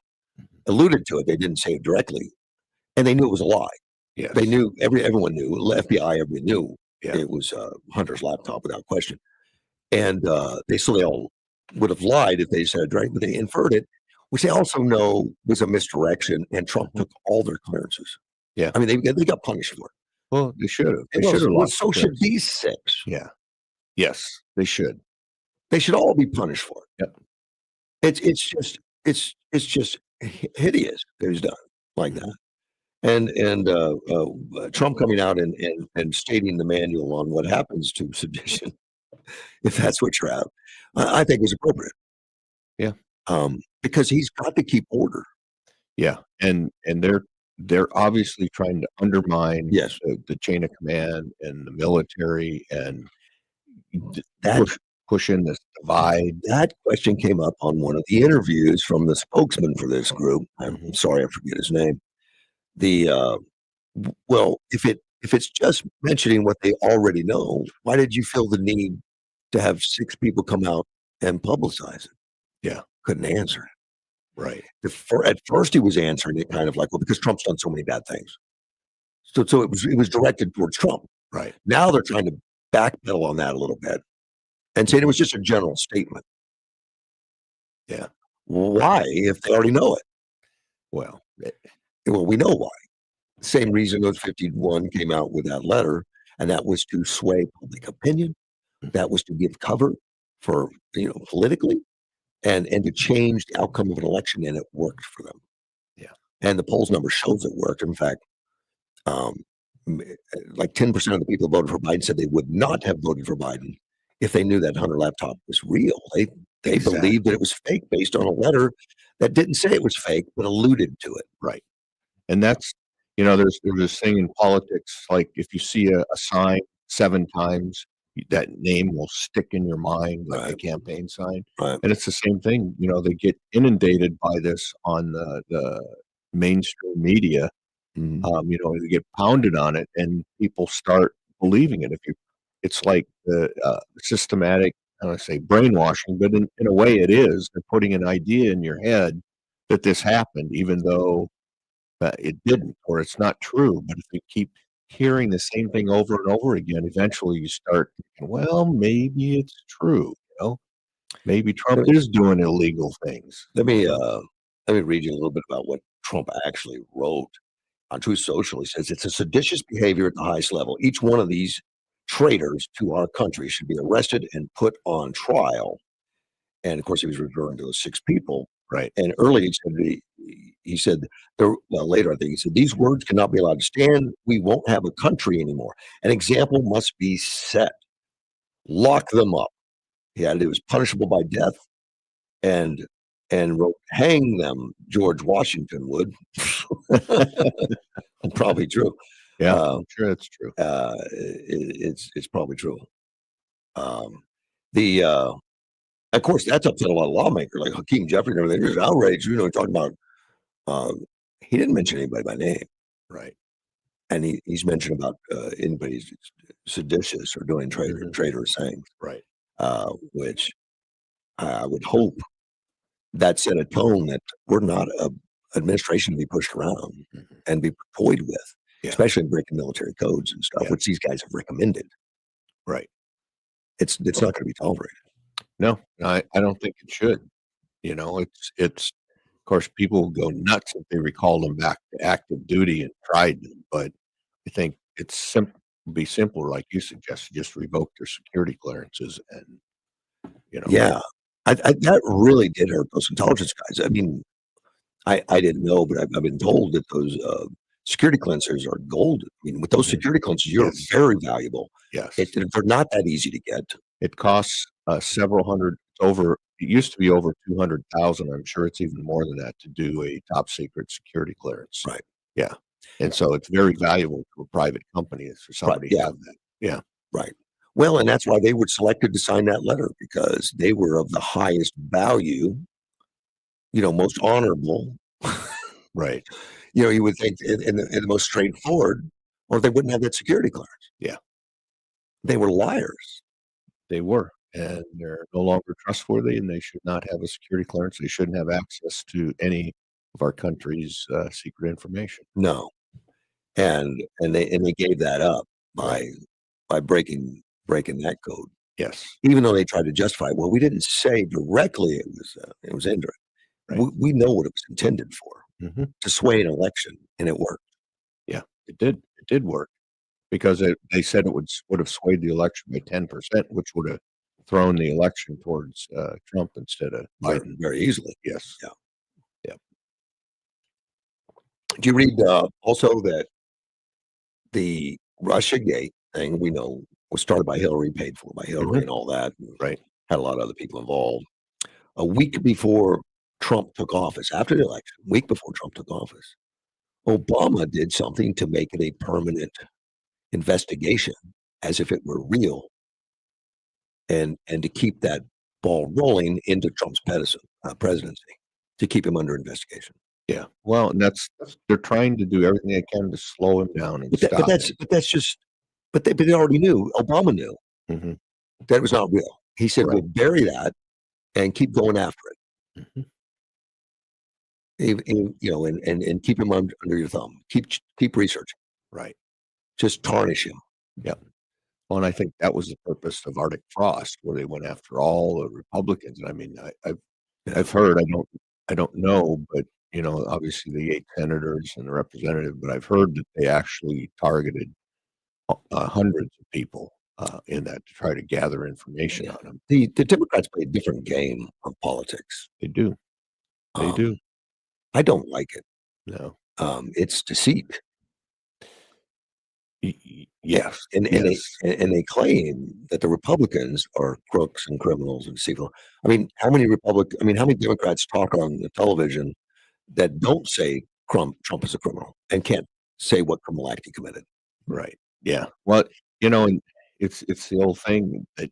Alluded to it. They didn't say it directly, and they knew it was a lie. Yes. They knew. Everyone knew. FBI, everyone knew Yeah. it was Hunter's laptop without question. And they all would have lied if they said it directly, but they inferred it, which they also know was a misdirection. And Trump took all their clearances. Yeah. I mean, they got punished for it. Well, they should have. They Well, should have. well, so should these six. Yeah. Yes, they should. They should all be punished for it. Yep. It's just hideous that he's done like that. And Trump coming out and stating the manual on what happens to sedition, if that's what you're at, I think was appropriate. Yeah. Because he's got to keep order. Yeah, and they're obviously trying to undermine Yes. the chain of command and the military and That push in this divide. that question came up on one of the interviews from the spokesman for this group. I'm sorry, I forget his name. Well, if it's just mentioning what they already know, why did you feel the need to have six people come out and publicize it? Yeah. Couldn't answer it. Right. At first, he was answering it kind of like, well, because Trump's done so many bad things. So it was directed towards Trump. Right. Now they're trying to backpedal on that a little bit and saying it was just a general statement. Yeah. Why, if they already know it? Well, Well, we know why. Same reason those 51 came out with that letter, and that was to sway public opinion. That was to give cover for, politically, and to change the outcome of an election, and it worked for them. Yeah. And the polls number shows it worked. In fact, like 10% of the people who voted for Biden said they would not have voted for Biden if they knew that Hunter laptop was real. They Exactly. believed that it was fake based on a letter that didn't say it was fake, but alluded to it. right. And that's, there's this thing in politics, like if you see a sign 7 times, that name will stick in your mind like a Right. campaign sign. Right. And it's the same thing. They get inundated by this on the mainstream media. They get pounded on it, and people start believing it. It's like the systematic, I don't want to say brainwashing, but in a way it is. They're putting an idea in your head that this happened, even though it didn't, or it's not true. But if you keep hearing the same thing over and over again, eventually you start thinking, well, maybe it's true. Maybe Trump is doing illegal things. Let me read you a little bit about what Trump actually wrote on Truth Social. He says it's a seditious behavior at the highest level. Each one of these traitors to our country should be arrested and put on trial. And of course, he was referring to those 6 people. Right. And earlier he said, later I think he said, these words cannot be allowed to stand. We won't have a country anymore. An example must be set. Lock them up. He added it was punishable by death. And and wrote, "Hang them, George Washington would." Probably true. Yeah, Uh, I'm sure that's true. it's probably true. The Of course, that's upset a lot of lawmakers like Hakeem Jeffrey and everything. There's outrage, talking about. He didn't mention anybody by name, Right. and he's mentioned about anybody who's seditious or doing traitorous things, Right. which I would hope that set a tone that we're not a administration to be pushed around and be toyed with, especially breaking military codes and stuff, which these guys have recommended. Right. It's not going to be tolerated. No, I don't think it should. It's of course people go nuts if they recall them back to active duty and tried them, but I think it's be simpler, like you suggested, just revoke their security clearances and Yeah, that really did hurt those intelligence guys. I mean, I didn't know, but I've been told that those security clearances are gold. I mean, with those security clearances, you're very valuable. Yes. They're not that easy to get. It costs several hundred over. It used to be over 200,000. I'm sure it's even more than that to do a top secret security clearance. Right. Yeah. And so it's very valuable to a private company for somebody to have that. Yeah. Right. Well, and that's why they were selected to sign that letter, because they were of the highest value, most honorable. Right. You would think in the most straightforward, or they wouldn't have that security clearance. Yeah. They were liars. They were, and they're no longer trustworthy, and they should not have a security clearance. They shouldn't have access to any of our country's secret information. No. And they gave that up by breaking that code. Yes. Even though they tried to justify, well, we didn't say directly it was indirect. Right. We know what it was intended for, to sway an election, and it worked. Yeah, it did. It did work, because they said it would have swayed the election by 10%, which would have thrown the election towards Trump instead of Biden very easily. Yes. Yeah. Yeah. Do you read also that the Russiagate thing, we know, was started by Hillary, paid for by Hillary, and all that. Right. Had a lot of other people involved. A week before Trump took office, after the election, a week before Trump took office, Obama did something to make it a permanent investigation, as if it were real, and to keep that ball rolling into Trump's presidency, to keep him under investigation. Yeah. Well, and that's they're trying to do everything they can to slow him down and stop him. But they already knew. Obama knew that it was not real. He said, "We'll bury that and keep going after it." And keep him under your thumb. Keep researching. Right. Just tarnish him. Yeah. Well, and I think that was the purpose of Arctic Frost, where they went after all the Republicans. And I mean, I've heard, I don't know, but obviously the 8 senators and the representative, but I've heard that they actually targeted hundreds of people in that to try to gather information on them. The Democrats play a different game of politics. They do. They do. I don't like it. No. It's deceit. Yes. And they claim that the Republicans are crooks and criminals and deceitful. I mean, how many Democrats talk on the television that don't say Trump is a criminal and can't say what criminal act he committed? Right. Yeah. Well, and it's the old thing that,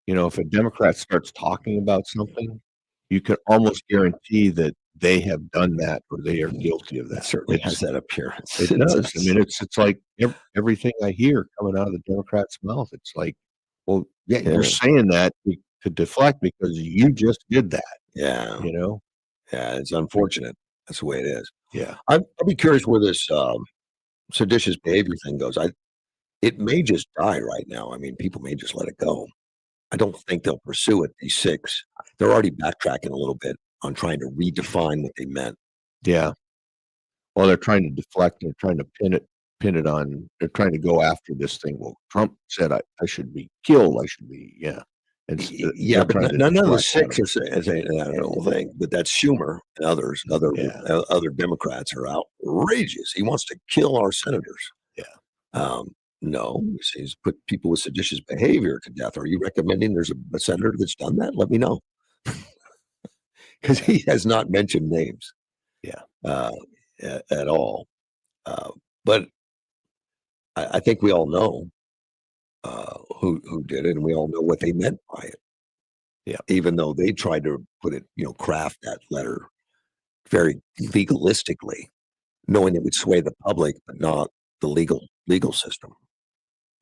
if a Democrat starts talking about something, you can almost guarantee that they have done that or they are guilty of that. It certainly has that appearance. It does. I mean, it's like everything I hear coming out of the Democrat's mouth. It's like, well, you're saying that to deflect because you just did that. Yeah. Yeah, it's unfortunate. That's the way it is. Yeah. I'll be curious where this seditious behavior thing goes. It may just die right now. I mean, people may just let it go. I don't think they'll pursue it. These 6, they're already backtracking a little bit on trying to redefine what they meant. Yeah. Well, they're trying to deflect. They're trying to pin it on. They're trying to go after this thing. Well, Trump said I should be killed. I should be, But none of the 6 are saying that whole thing. But that's Schumer and others. Other Democrats are outrageous. He wants to kill our senators. Yeah. No, he's put people with seditious behavior to death. Are you recommending there's a senator that's done that? Let me know. because he has not mentioned names. Yeah. At all. But I think we all know who did it, and we all know what they meant by it. Yeah. Even though they tried to put it, craft that letter very legalistically, knowing it would sway the public, but not the legal system.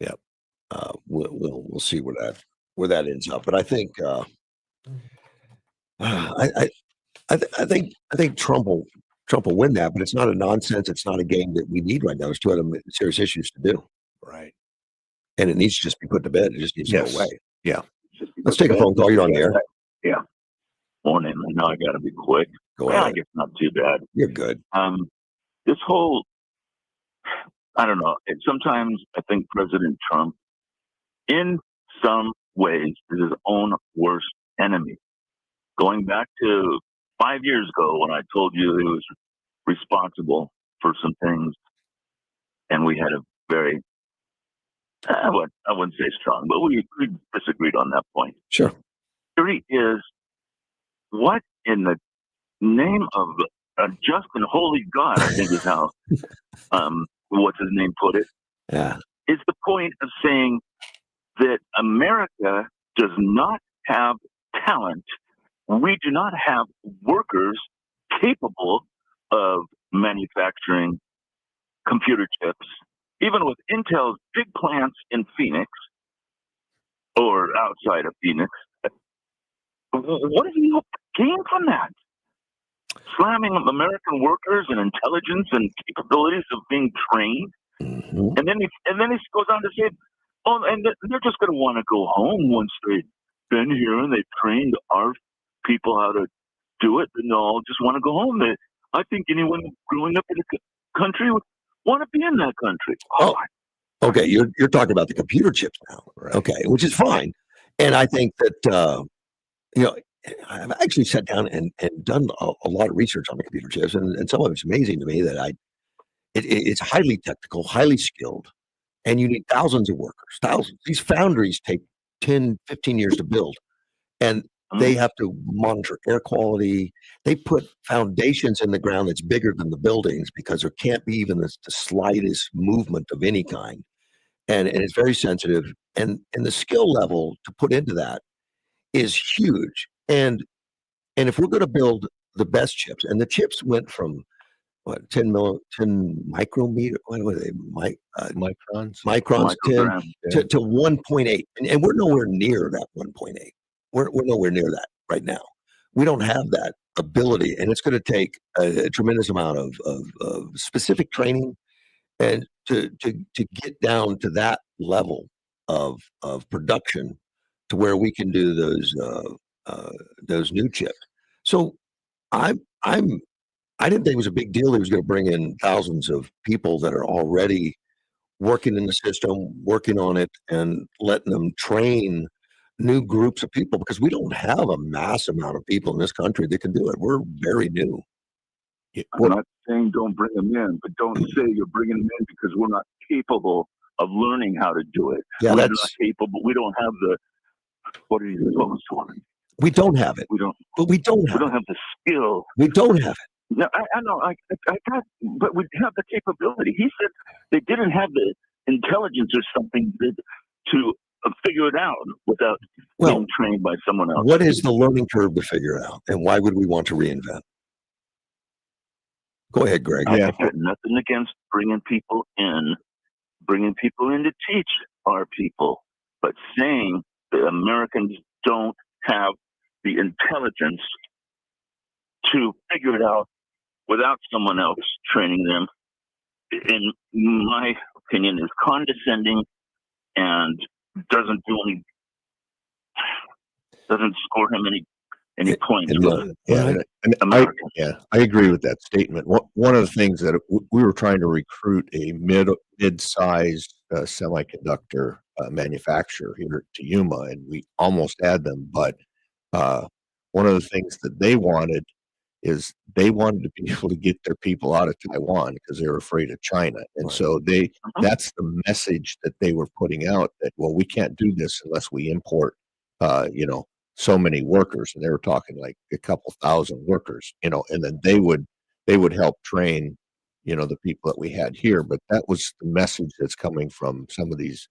Yep. We'll see where that ends up. But I think I think Trump will win that, but it's not a nonsense. It's not a game that we need right now. There's two other serious issues to do, Right. and it needs to just be put to bed. It just needs to go away. Yeah. Let's take a phone call. You're on the air. Yeah. Morning. I know I got to be quick. Go Well, I ahead. guess not too bad. You're good. This whole, I don't know. Sometimes I think President Trump, in some ways, is his own worst enemy. Going back to 5 years ago when I told you he was responsible for some things, and we had a very, I wouldn't say strong, but we disagreed on that point. Sure. Here he is. What in the name of a just and holy God, I think is how, what's his name put it, Yeah. is the point of saying that America does not have talent. We do not have workers capable of manufacturing computer chips, even with Intel's big plants in Phoenix or outside of Phoenix. What do you gain from that? Slamming American workers and intelligence and capabilities of being trained, Mm-hmm. and then he goes on to say, "Oh, and they're just going to want to go home once they've been here and they've trained our people how to do it, and they'll all just want to go home." I think anyone growing up in a country would want to be in that country. Oh, okay. You're talking about the computer chips now, Right. okay, which is fine, and I think that I've actually sat down and done a lot of research on the computer chips, and some of it's amazing to me that it's highly technical, highly skilled, and you need thousands of workers, thousands. These foundries take 10, 15 years to build, and they have to monitor air quality. They put foundations in the ground that's bigger than the buildings because there can't be even the slightest movement of any kind, and it's very sensitive, and the skill level to put into that is huge. And if we're going to build the best chips, and the chips went from what 10 micrometer, what are they, Microns. microns, 10 Yeah. to 1.8, and we're nowhere near that 1.8. We're nowhere near that right now. We don't have that ability, and it's going to take a tremendous amount of specific training and to get down to that level of production to where we can do those new chips. So I didn't think it was a big deal. He was going to bring in thousands of people that are already working in the system, working on it, and letting them train new groups of people, because we don't have a mass amount of people in this country that can do it. We're very new. I'm not saying don't bring them in, but don't say you're bringing them in because we're not capable of learning how to do it. Yeah, we're not that's capable. We don't have the, what are you supposed to? we don't have it. We don't have the skill. We don't have it. No, I know. I got, but we have the capability. He said they didn't have the intelligence or something to figure it out without being trained by someone else. What is the learning curve to figure it out, and why would we want to reinvent? Go ahead, Greg. I got nothing against bringing people in to teach our people, but saying that Americans don't have the intelligence to figure it out without someone else training them, in my opinion, is condescending and doesn't score him any points. I agree with that statement. One of the things that we were trying to recruit a mid-sized semiconductor manufacturer here to Yuma, and we almost had them. But one of the things that they wanted is they wanted to be able to get their people out of Taiwan because they were afraid of China. And so that's the message that they were putting out, that, well, we can't do this unless we import, so many workers, and they were talking like a couple thousand workers, and then they would help train, the people that we had here. But that was the message that's coming from some of these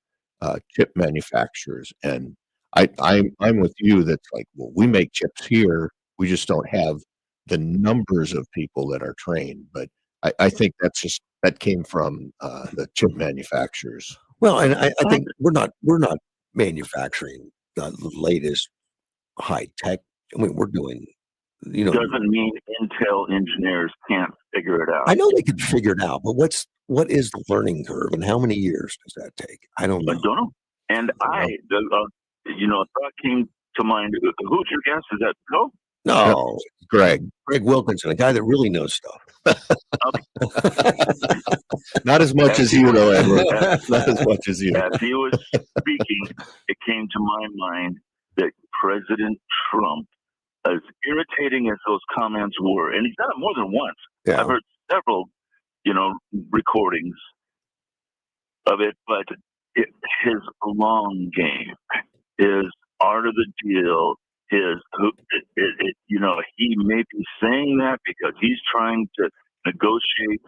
chip manufacturers. And I'm with you. That's like, well, we make chips here. We just don't have the numbers of people that are trained. But I think that came from the chip manufacturers. Well, and I think we're not manufacturing the latest high tech. I mean, we're doing, Doesn't mean Intel engineers can't figure it out. I know they could figure it out, but what is the learning curve and how many years does that take? I don't know. I don't know. And a thought came to mind. Who's your guess? Is that Go? No, Greg Wilkinson, a guy that really knows stuff. Not as much as you, though, Edward. Not as much as you. As he was speaking, it came to my mind that President Trump, as irritating as those comments were, and he's done it more than once. Yeah. I've heard several, recordings of it, but his long game, his art of the deal, he may be saying that because he's trying to negotiate,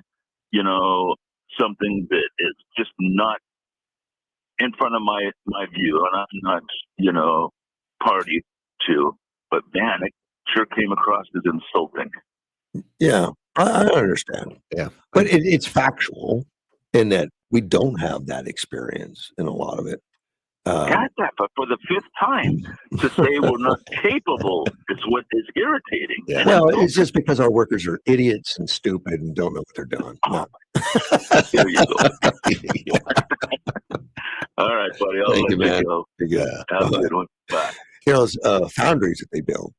something that is just not in front of my view, and I'm not, party to. But man, it sure came across as insulting. Yeah, I understand. Yeah, but it's factual in that we don't have that experience in a lot of it. Got that, but for the fifth time to say we're not capable is what is irritating. Yeah. Well, it's just because our workers are idiots and stupid and don't know what they're doing. No. There you go. All right, buddy. I'll Thank let you, man. go. Yeah. Have a good one. Bye. Those foundries that they build,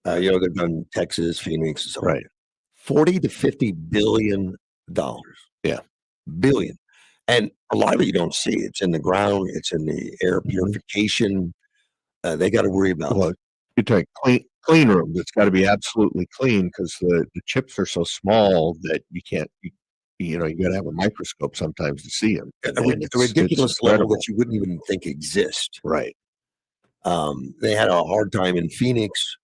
they've done Texas, Phoenix, and so on. Right. $40 to $50 billion. Yeah. Billion. And a lot of it you don't see. It's in the ground. It's in the air purification. They got to worry about. Well, you take clean room. It's got to be absolutely clean because the chips are so small that you can't. You got to have a microscope sometimes to see them. A ridiculous level that you wouldn't even think exist. Right. They had a hard time in Phoenix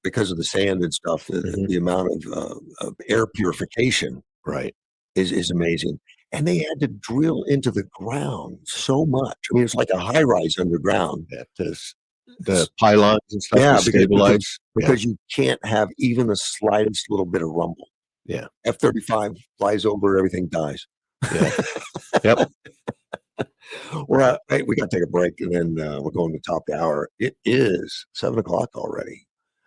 because of the sand and stuff. The amount of air purification, right, is amazing. And they had to drill into the ground so much. I mean, it's like a high rise underground. Yeah, the pylons and stuff. Yeah, stabilize because you can't have even the slightest little bit of rumble. Yeah, F-35 flies over, everything dies. Yeah. Yep. Hey, we got to take a break, and then we're going to top the hour. It is 7:00 already,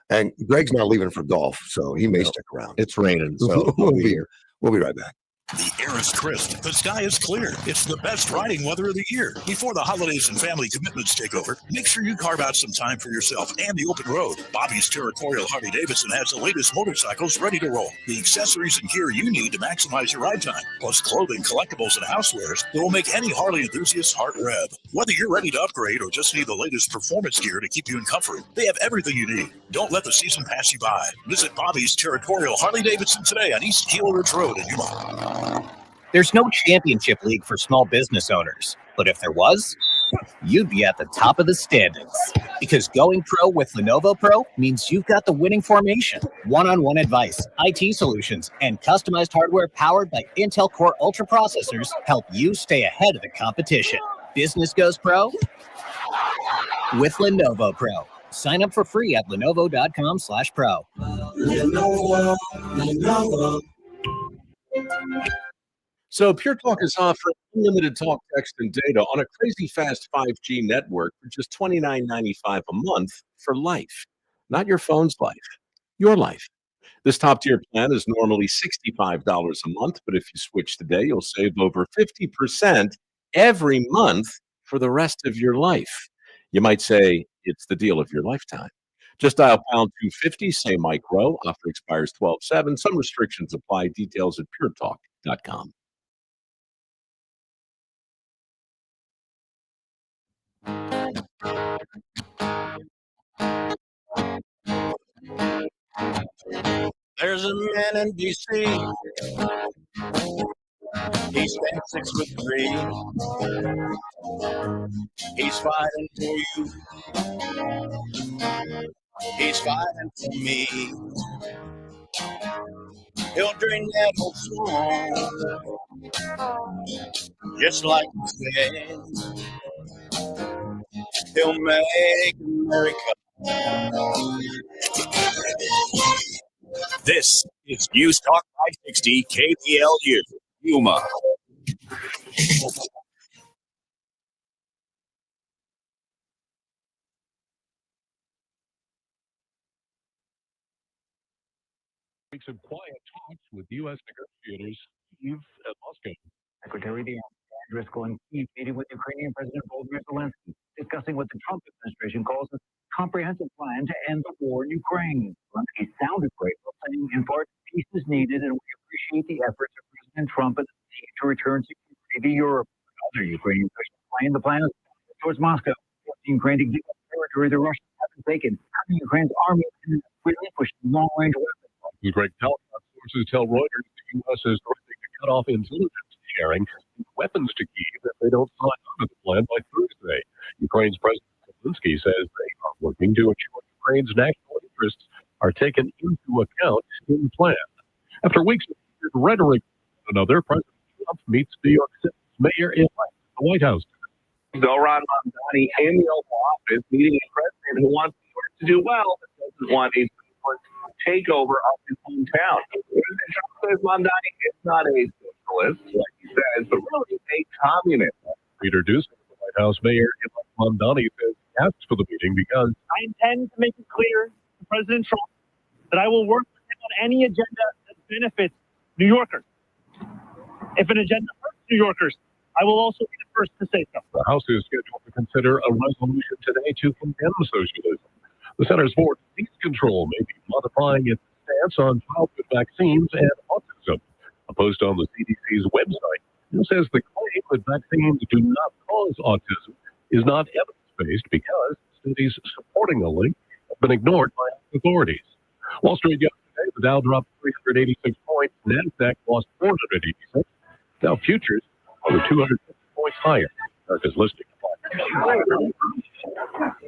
and Greg's not leaving for golf, so he may stick around. It's raining, so we'll be here. We'll be right back. The air is crisp. The sky is clear. It's the best riding weather of the year. Before the holidays and family commitments take over, make sure you carve out some time for yourself and the open road. Bobby's Territorial Harley-Davidson has the latest motorcycles ready to roll. The accessories and gear you need to maximize your ride time, plus clothing, collectibles, and housewares that will make any Harley enthusiast's heart rev. Whether you're ready to upgrade or just need the latest performance gear to keep you in comfort, they have everything you need. Don't let the season pass you by. Visit Bobby's Territorial Harley-Davidson today on East Keel Ridge Road in Yuma. There's no championship league for small business owners, but if there was, you'd be at the top of the standings. Because going pro with Lenovo Pro means you've got the winning formation, one-on-one advice, IT solutions, and customized hardware powered by Intel Core Ultra processors help you stay ahead of the competition. Business goes pro with Lenovo Pro. Sign up for free at lenovo.com/pro. Lenovo. So Pure Talk is offering unlimited talk, text, and data on a crazy fast 5G network for just $29.95 a month for life. Not your phone's life, your life. This top-tier plan is normally $65 a month, but if you switch today, you'll save over 50% every month for the rest of your life. You might say it's the deal of your lifetime. Just dial pound 250, say Mike Rowe. Offer expires 12/7. Some restrictions apply. Details at puretalk.com. There's a man in D.C. He stands 6'3". He's fighting for you. He's fighting for me. He'll drink that old song, just like he said. He'll make America. This is News Talk 560 KPLU, Yuma. Weeks of quiet talks with U.S. negotiators Kyiv and Moscow. Secretary of Driscoll and Kyiv meeting with Ukrainian President Volodymyr Zelensky, discussing what the Trump administration calls a comprehensive plan to end the war in Ukraine. Zelensky sounded grateful, saying, in part, peace is needed and we appreciate the efforts of President Trump and the team to return security to Europe. Other Ukrainian officials claim the plan is towards Moscow, forcing Ukraine to give up territory the Russians haven't taken, having Ukraine's army relinquish long-range weapons. Greg Talcott sources tell Reuters the U.S. is threatening to cut off intelligence sharing weapons to Kyiv if they don't sign on to the plan by Thursday. Ukraine's President Zelensky says they are working to ensure Ukraine's national interests are taken into account in the plan. After weeks of rhetoric with another, President Trump meets New York City's mayor-elect at the White House. Zoran Mamdani in the Oval Office meeting a president who wants New York to do well but doesn't want a takeover of his hometown. President Trump says Mamdani is not a socialist, like he says, but really a communist. Peter Doocy, the White House mayor-elect Mamdani, says he asked for the meeting because I intend to make it clear to President Trump that I will work with him on any agenda that benefits New Yorkers. If an agenda hurts New Yorkers, I will also be the first to say so. The House is scheduled to consider a resolution today to condemn socialism. The Centers for Disease Control may be modifying its stance on childhood vaccines and autism. A post on the CDC's website says the claim that vaccines do not cause autism is not evidence-based because studies supporting the link have been ignored by authorities. Wall Street yesterday, the Dow dropped 386 points, NASDAQ lost 486. Dow futures over 250 points higher. America's listing.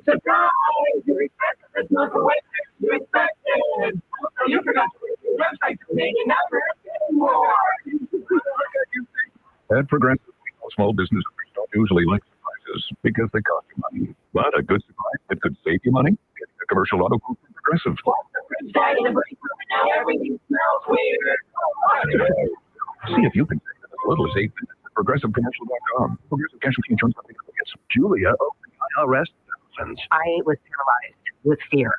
Surprise! You expected not the way you expected. You forgot to read the website to make it never anymore. At Progressive, small business owners don't usually like surprises because they cost you money. But a good surprise that could save you money? Getting a commercial auto quote from Progressive. Now everything smells weird. See if you can save as little as 8 minutes at ProgressiveCommercial.com. Progressive Casualty Insurance Company. Julia owed the IRS thousands. I was paralyzed with fear.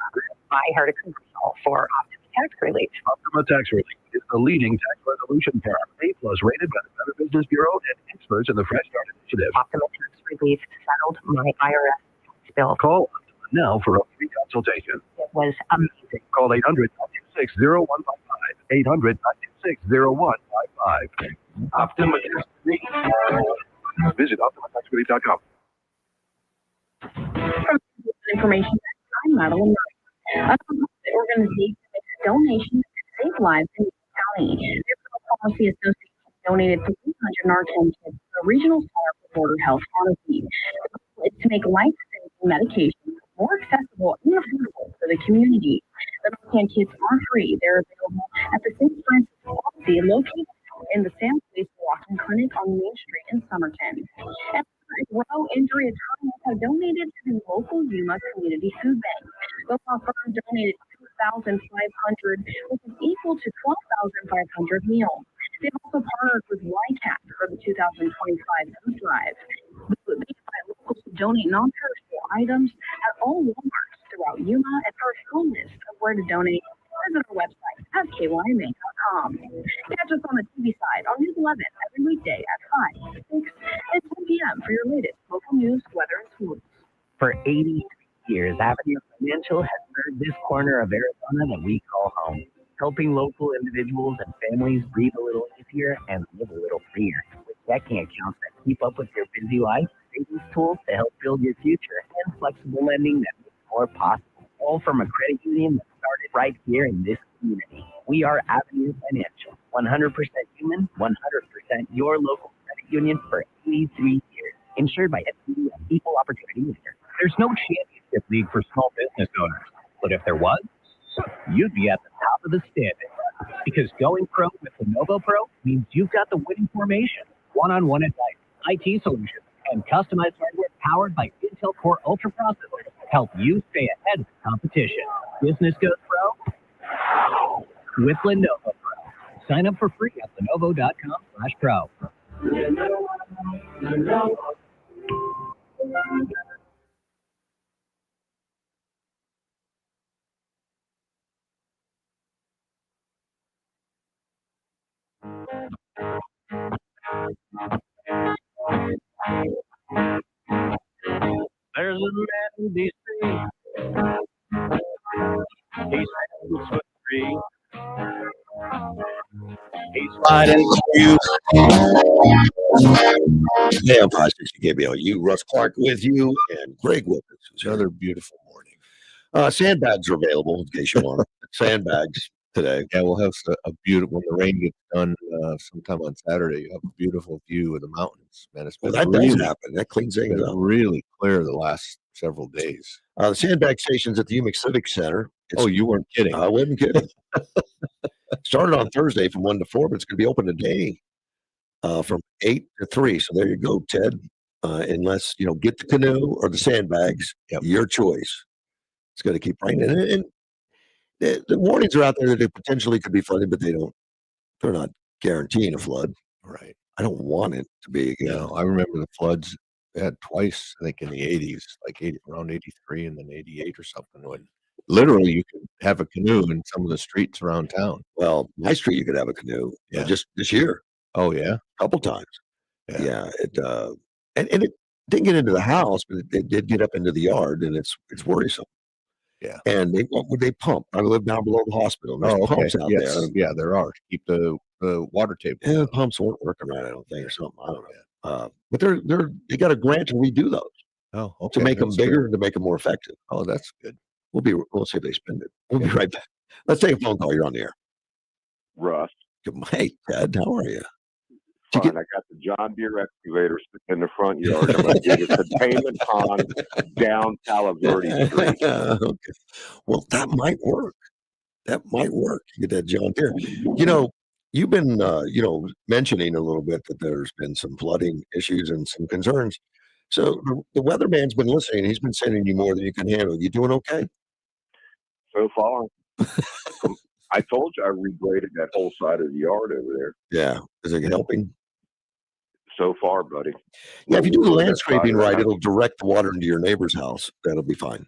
I heard a commercial for Optima Tax Relief. Optima Tax Relief is the leading tax resolution firm, A+ rated by the Better Business Bureau and experts in the Fresh Start Initiative. Optima Tax Relief settled my IRS tax bill. Call Optima now for a free consultation. It was amazing. Call 800-926-0155. 800-926-0155. Optima Tax Relief. Visit OptimaTaxRelief.com. Information. I'm Madeline Murray. A nonprofit organization makes a donation to save lives in the county. Their policy association donated 300 Narcan kits to the Regional Center for Border Health Pharmacy. The goal is to make life-saving medications more accessible and affordable for the community. The Narcan kits are free. They're available at the St. Francis Pharmacy located in the Sam Place Walking Clinic on Main Street in Somerton. And Well, Injury Attorneys have donated to the local Yuma Community Food Bank. The law firm donated 2,500, which is equal to 12,500 meals. They've also partnered with YCAP for the 2025 food drive. They invite locals to donate non-perishable items at all Walmarts throughout Yuma and for a full list of where to donate. Visit our website at kyma.com. Catch us on the TV side on News 11 every weekday at 5, 6, and 10 p.m. for your latest local news, weather, and schools. For 80 years, Avenue Financial has served this corner of Arizona that we call home, helping local individuals and families breathe a little easier and live a little freer. With checking accounts that keep up with your busy life, savings tools to help build your future, and flexible lending that makes more possible. All from a credit union that started right here in this community. We are Avenue Financial, 100% human, 100% your local credit union for 83 years. Insured by SBA, Equal Opportunity Lender. There's no championship league for small business owners, but if there was, you'd be at the top of the standings. Because going pro with Lenovo Pro means you've got the winning formation, one-on-one advice, IT solutions, and customized hardware powered by Intel Core Ultra processors help you stay ahead of the competition. Business goes pro with Lenovo Pro. Sign up for free at lenovo.com/pro. There's a man in D.C. He's 6'3". He's riding you. Hey, I'm 560 KBLU. Russ Clark with you, and Greg Wilkins. Another beautiful morning. Sandbags are available in case you want sandbags today. Yeah, we'll have a beautiful, when the rain gets done sometime on Saturday, you have a beautiful view of the mountains. Man, it's been Well, that really, does happen. That cleans things up. really clear the last several days. The sandbag station's at the UMIC Civic Center. Oh, you weren't kidding. I wasn't kidding. Started on Thursday from 1 to 4, but it's going to be open today from 8 to 3. So there you go, Ted. Unless, get the canoe or the sandbags, your choice. It's going to keep raining. And the warnings are out there that it potentially could be flooded, but they're not guaranteeing a flood. Right. I don't want it to be again. No, I remember the floods they had twice, I think in the 80s, like around 83 and then 88 or something, when literally you could have a canoe in some of the streets around town. Well, my street, you could have a canoe just this year. Oh, yeah? A couple times. Yeah. And it didn't get into the house, but it did get up into the yard, and it's worrisome. Yeah. And they pump. I live down below the hospital. There's pumps out there. Yeah, there are to keep the water table. Yeah, the pumps weren't working right, I don't think, or something. I don't know. But they got a grant to redo those. Oh, okay. To make them That's bigger good. and to make them more effective. Oh, that's good. We'll see if they spend it. We'll be right back. Let's take a phone call. You're on the air. Russ. Hey, Ted, how are you? Fine. I got the John Deere excavator in the front yard. I'm going to do the containment pond down Palo Verde Street. Okay. Well, that might work. That might work. Get that John Deere. You've been, mentioning a little bit that there's been some flooding issues and some concerns. So the weatherman's been listening. He's been sending you more than you can handle. You doing okay? So far, I told you I regraded that whole side of the yard over there. Yeah. Is it helping? So far, buddy. Yeah, if you do the landscaping right, it'll direct the water into your neighbor's house. That'll be fine.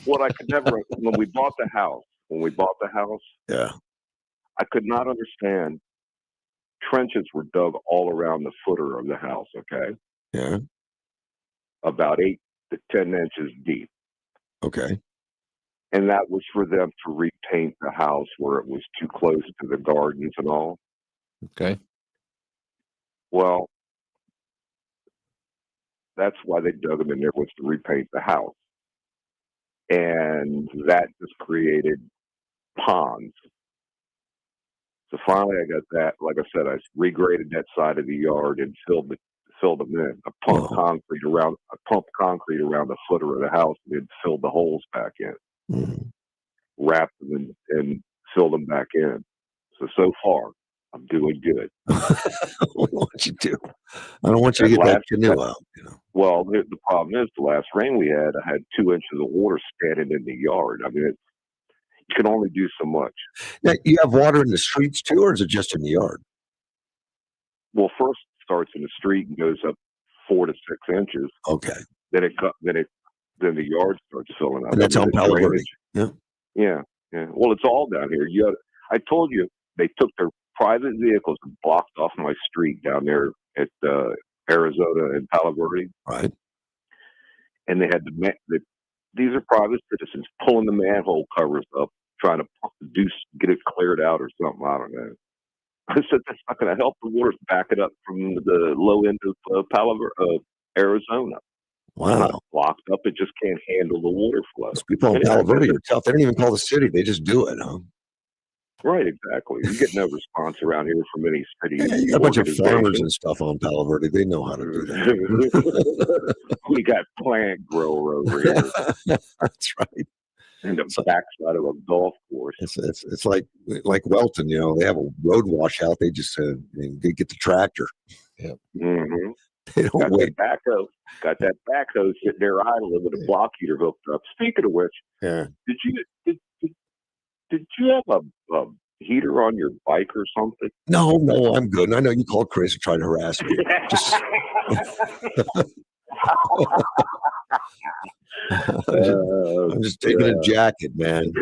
What I could never, when we bought the house, yeah, I could not understand. Trenches were dug all around the footer of the house, okay? Yeah. About 8 to 10 inches deep. Okay. And that was for them to repaint the house where it was too close to the gardens and all. Okay. Well, that's why they dug them in there, was to repaint the house. And that just created ponds. So finally I got that. Like I said, I regraded that side of the yard and filled them in. I pumped concrete around the footer of the house and then filled the holes back in. Mm-hmm. Wrapped them and filled them back in. So far, I'm doing good. What do you want you to do? I don't want you to get that canoe out. Well, the problem is the last rain we had, I had 2 inches of water standing in the yard. I mean, you can only do so much. Now, you have water in the streets too, or is it just in the yard? Well, first it starts in the street and goes up 4 to 6 inches. Okay. Then the yard starts filling up. And that's on Palo Verde. Yeah. Yeah. Well, it's all down here. I told you they took their private vehicles and blocked off my street down there at Arizona and Palo Verde. Right. And they had these are private citizens pulling the manhole covers up, trying to get it cleared out or something. I don't know. I said that's not going to help. The water's backing up from the low end of Arizona. Wow. Not blocked up. It just can't handle the water flow. Those people in Palo Verde are tough. They don't even call the city. They just do it, huh? Right, exactly. You get no response around here from any city Yeah, you got a bunch of farmers organization. and stuff on Palo Verde. They know how to do that. We got plant grower over here That's right. in the backside of a golf course. It's like Welton, they have a road washout. They just they get the tractor. Yeah. Mm-hmm. They don't wait. Got that backhoe sitting there idling with a block heater hooked up. Speaking of which, yeah. Did you have a heater on your bike or something? No, I'm good. And I know you called Chris and tried to harass me. Just I'm just taking a jacket, man.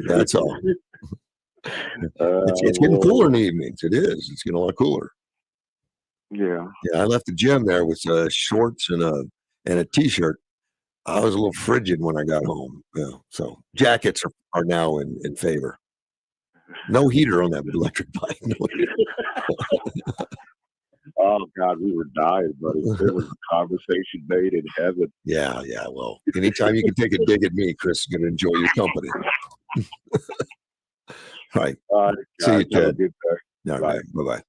That's all. It's getting cooler in the evenings. It is. It's getting a lot cooler. Yeah. Yeah, I left the gym there with shorts and a t-shirt. I was a little frigid when I got home. Yeah. So jackets are now in favor. No heater on that electric bike. No heater. Oh God, we were dying, buddy. There was a conversation made in heaven. Yeah. Well, anytime you can take a dig at me, Chris is going to enjoy your company. Right. See you, Ted. All right. Bye-bye.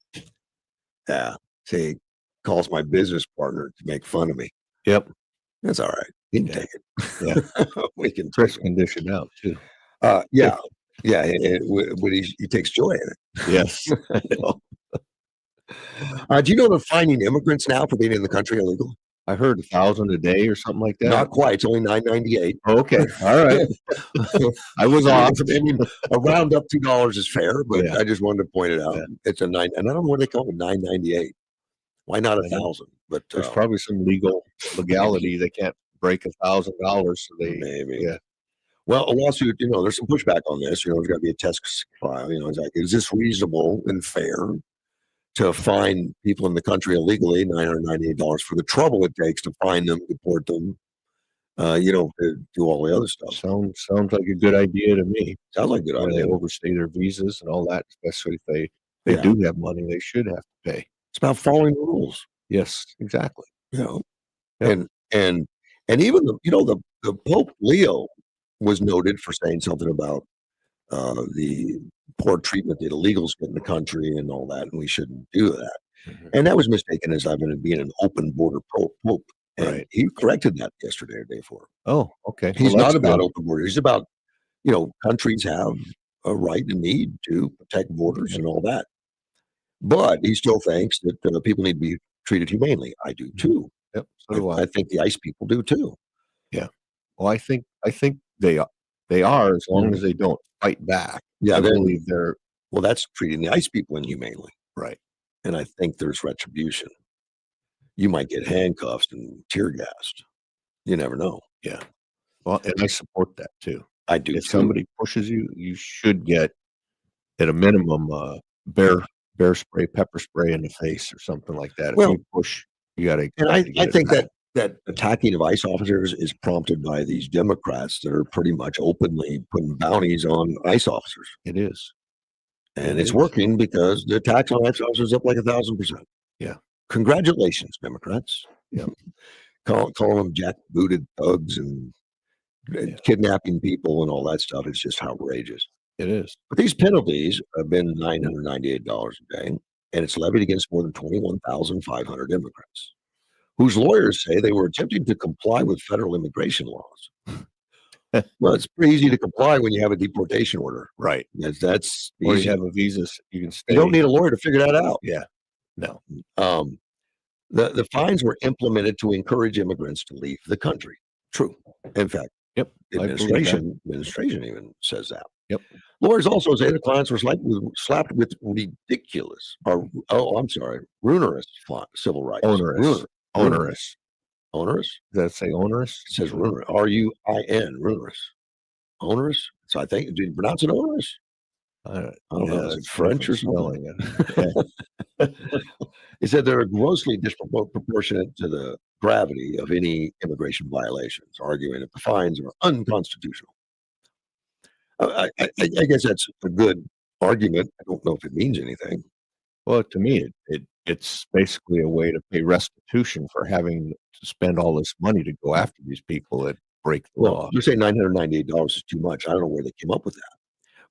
Yeah. See, he calls my business partner to make fun of me. Yep. That's all right. He can take it. Yeah. We can. Chris can dish it out too. Yeah. But he takes joy in it. Yes. Do you know they're finding immigrants now for being in the country illegally? I heard 1,000 a day or something like that. Not quite. It's only $9.98. Okay. All right. I was off. I mean, a round up $2 is fair, but I just wanted to point it out. Yeah. It's a $9, and I don't know where they come with $9.98. Why not 1,000? But there's probably some legality. They can't break $1,000, so they maybe. Yeah. Well, a lawsuit. There's some pushback on this. There's got to be a test trial. It's like, is this reasonable and fair to fine people in the country illegally $998 for the trouble it takes to find them, deport them, to do all the other stuff? Sounds like a good idea to me. Sounds like a good idea. They overstay their visas and all that, especially if they do have money, they should have to pay. It's about following the rules. Yes, exactly. Yep. And even the Pope Leo was noted for saying something about the poor treatment that illegals get in the country and all that, and we shouldn't do that. Mm-hmm. And that was mistaken as being an open border Pope. And he corrected that yesterday or day before. Oh, okay. He's not about open borders. He's about, countries have a right and need to protect borders and all that. But he still thinks that people need to be treated humanely. I do too. Yep. So do I. I think the ICE people do too. Yeah. Well, I think they are as long as they don't fight back. Yeah, I believe they're. Well, that's treating the ICE people inhumanely. Right. And I think there's retribution. You might get handcuffs and tear gassed. You never know. Yeah. Well, and I support that too. I do. If somebody pushes you, you should get, at a minimum, bear spray, pepper spray in the face or something like that. Well, if you push, you got to. And I think that attacking of ICE officers is prompted by these Democrats that are pretty much openly putting bounties on ICE officers. It is. And it's working because the attacks on ICE officers up like 1,000%. Yeah. Congratulations, Democrats. Yeah. Calling them jackbooted thugs and kidnapping people and all that stuff. It's just outrageous. It is. But these penalties have been $998 a day, and it's levied against more than 21,500 immigrants, whose lawyers say they were attempting to comply with federal immigration laws. Well, it's pretty easy to comply when you have a deportation order. Right. That's or easy. you have a visa, you can stay. You don't need a lawyer to figure that out. Yeah. No. The fines were implemented to encourage immigrants to leave the country. True. In fact, yep. Administration even says that. Yep. Lawyers also say the clients were slapped with ridiculous, ruinous civil rights. Onerous. Onerous? Does that say onerous? It says ruinous. R-U-I-N, ruinous. Onerous? So I think, do you pronounce it onerous? I don't know. Is it French or something? He said they're grossly disproportionate to the gravity of any immigration violations, arguing that the fines are unconstitutional. I guess that's a good argument. I don't know if it means anything. Well, to me, it's basically a way to pay restitution for having to spend all this money to go after these people that break the law. You say $998 is too much. I don't know where they came up with that.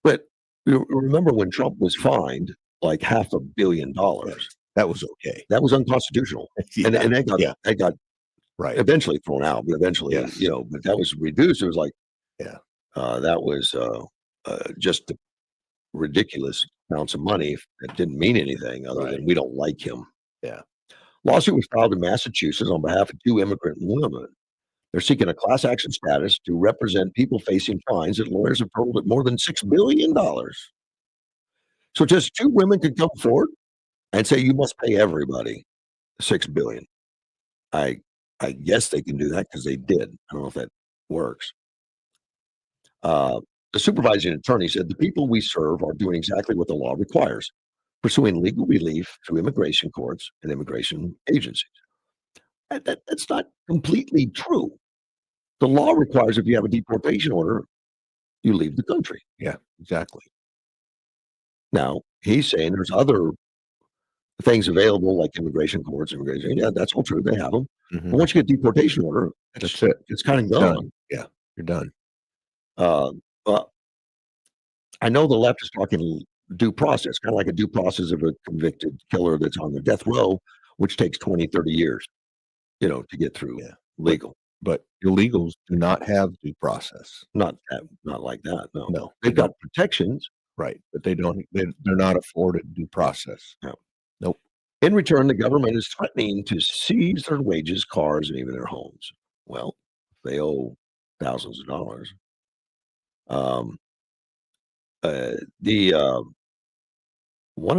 But You remember when Trump was fined like $500 million? That was okay. That was unconstitutional, Yeah, and yeah. that got Right. eventually thrown out. But eventually, Yes. but that was reduced. It was like, Yeah. that was just ridiculous amounts of money that didn't mean anything other than we don't like him. Yeah. Lawsuit was filed in Massachusetts on behalf of 2 immigrant women. They're seeking a class action status to represent people facing fines that lawyers have totaled at more than $6 billion. So just 2 women could come forward and say, you must pay everybody $6 billion. I guess they can do that because they did. I don't know if that works. The supervising attorney said the people we serve are doing exactly what the law requires, pursuing legal relief through immigration courts and immigration agencies. That's not completely true. The law requires if you have a deportation order, you leave the country. Yeah, exactly. Now, he's saying there's other things available like immigration courts, immigration. Yeah, that's all true. They have them. Mhm. But once you get deportation order, That's it. it's kind of Done. gone. Yeah, you're done. But I know the left is talking due process, kind of like a due process of a convicted killer that's on the death row, which takes 20, 30 years, to get through legal. But illegals do not have due process. Not like that. No. No, They've got protections. Right, but they're not afforded due process. No. Nope. In return, the government is threatening to seize their wages, cars, and even their homes. Well, they owe thousands of dollars. One of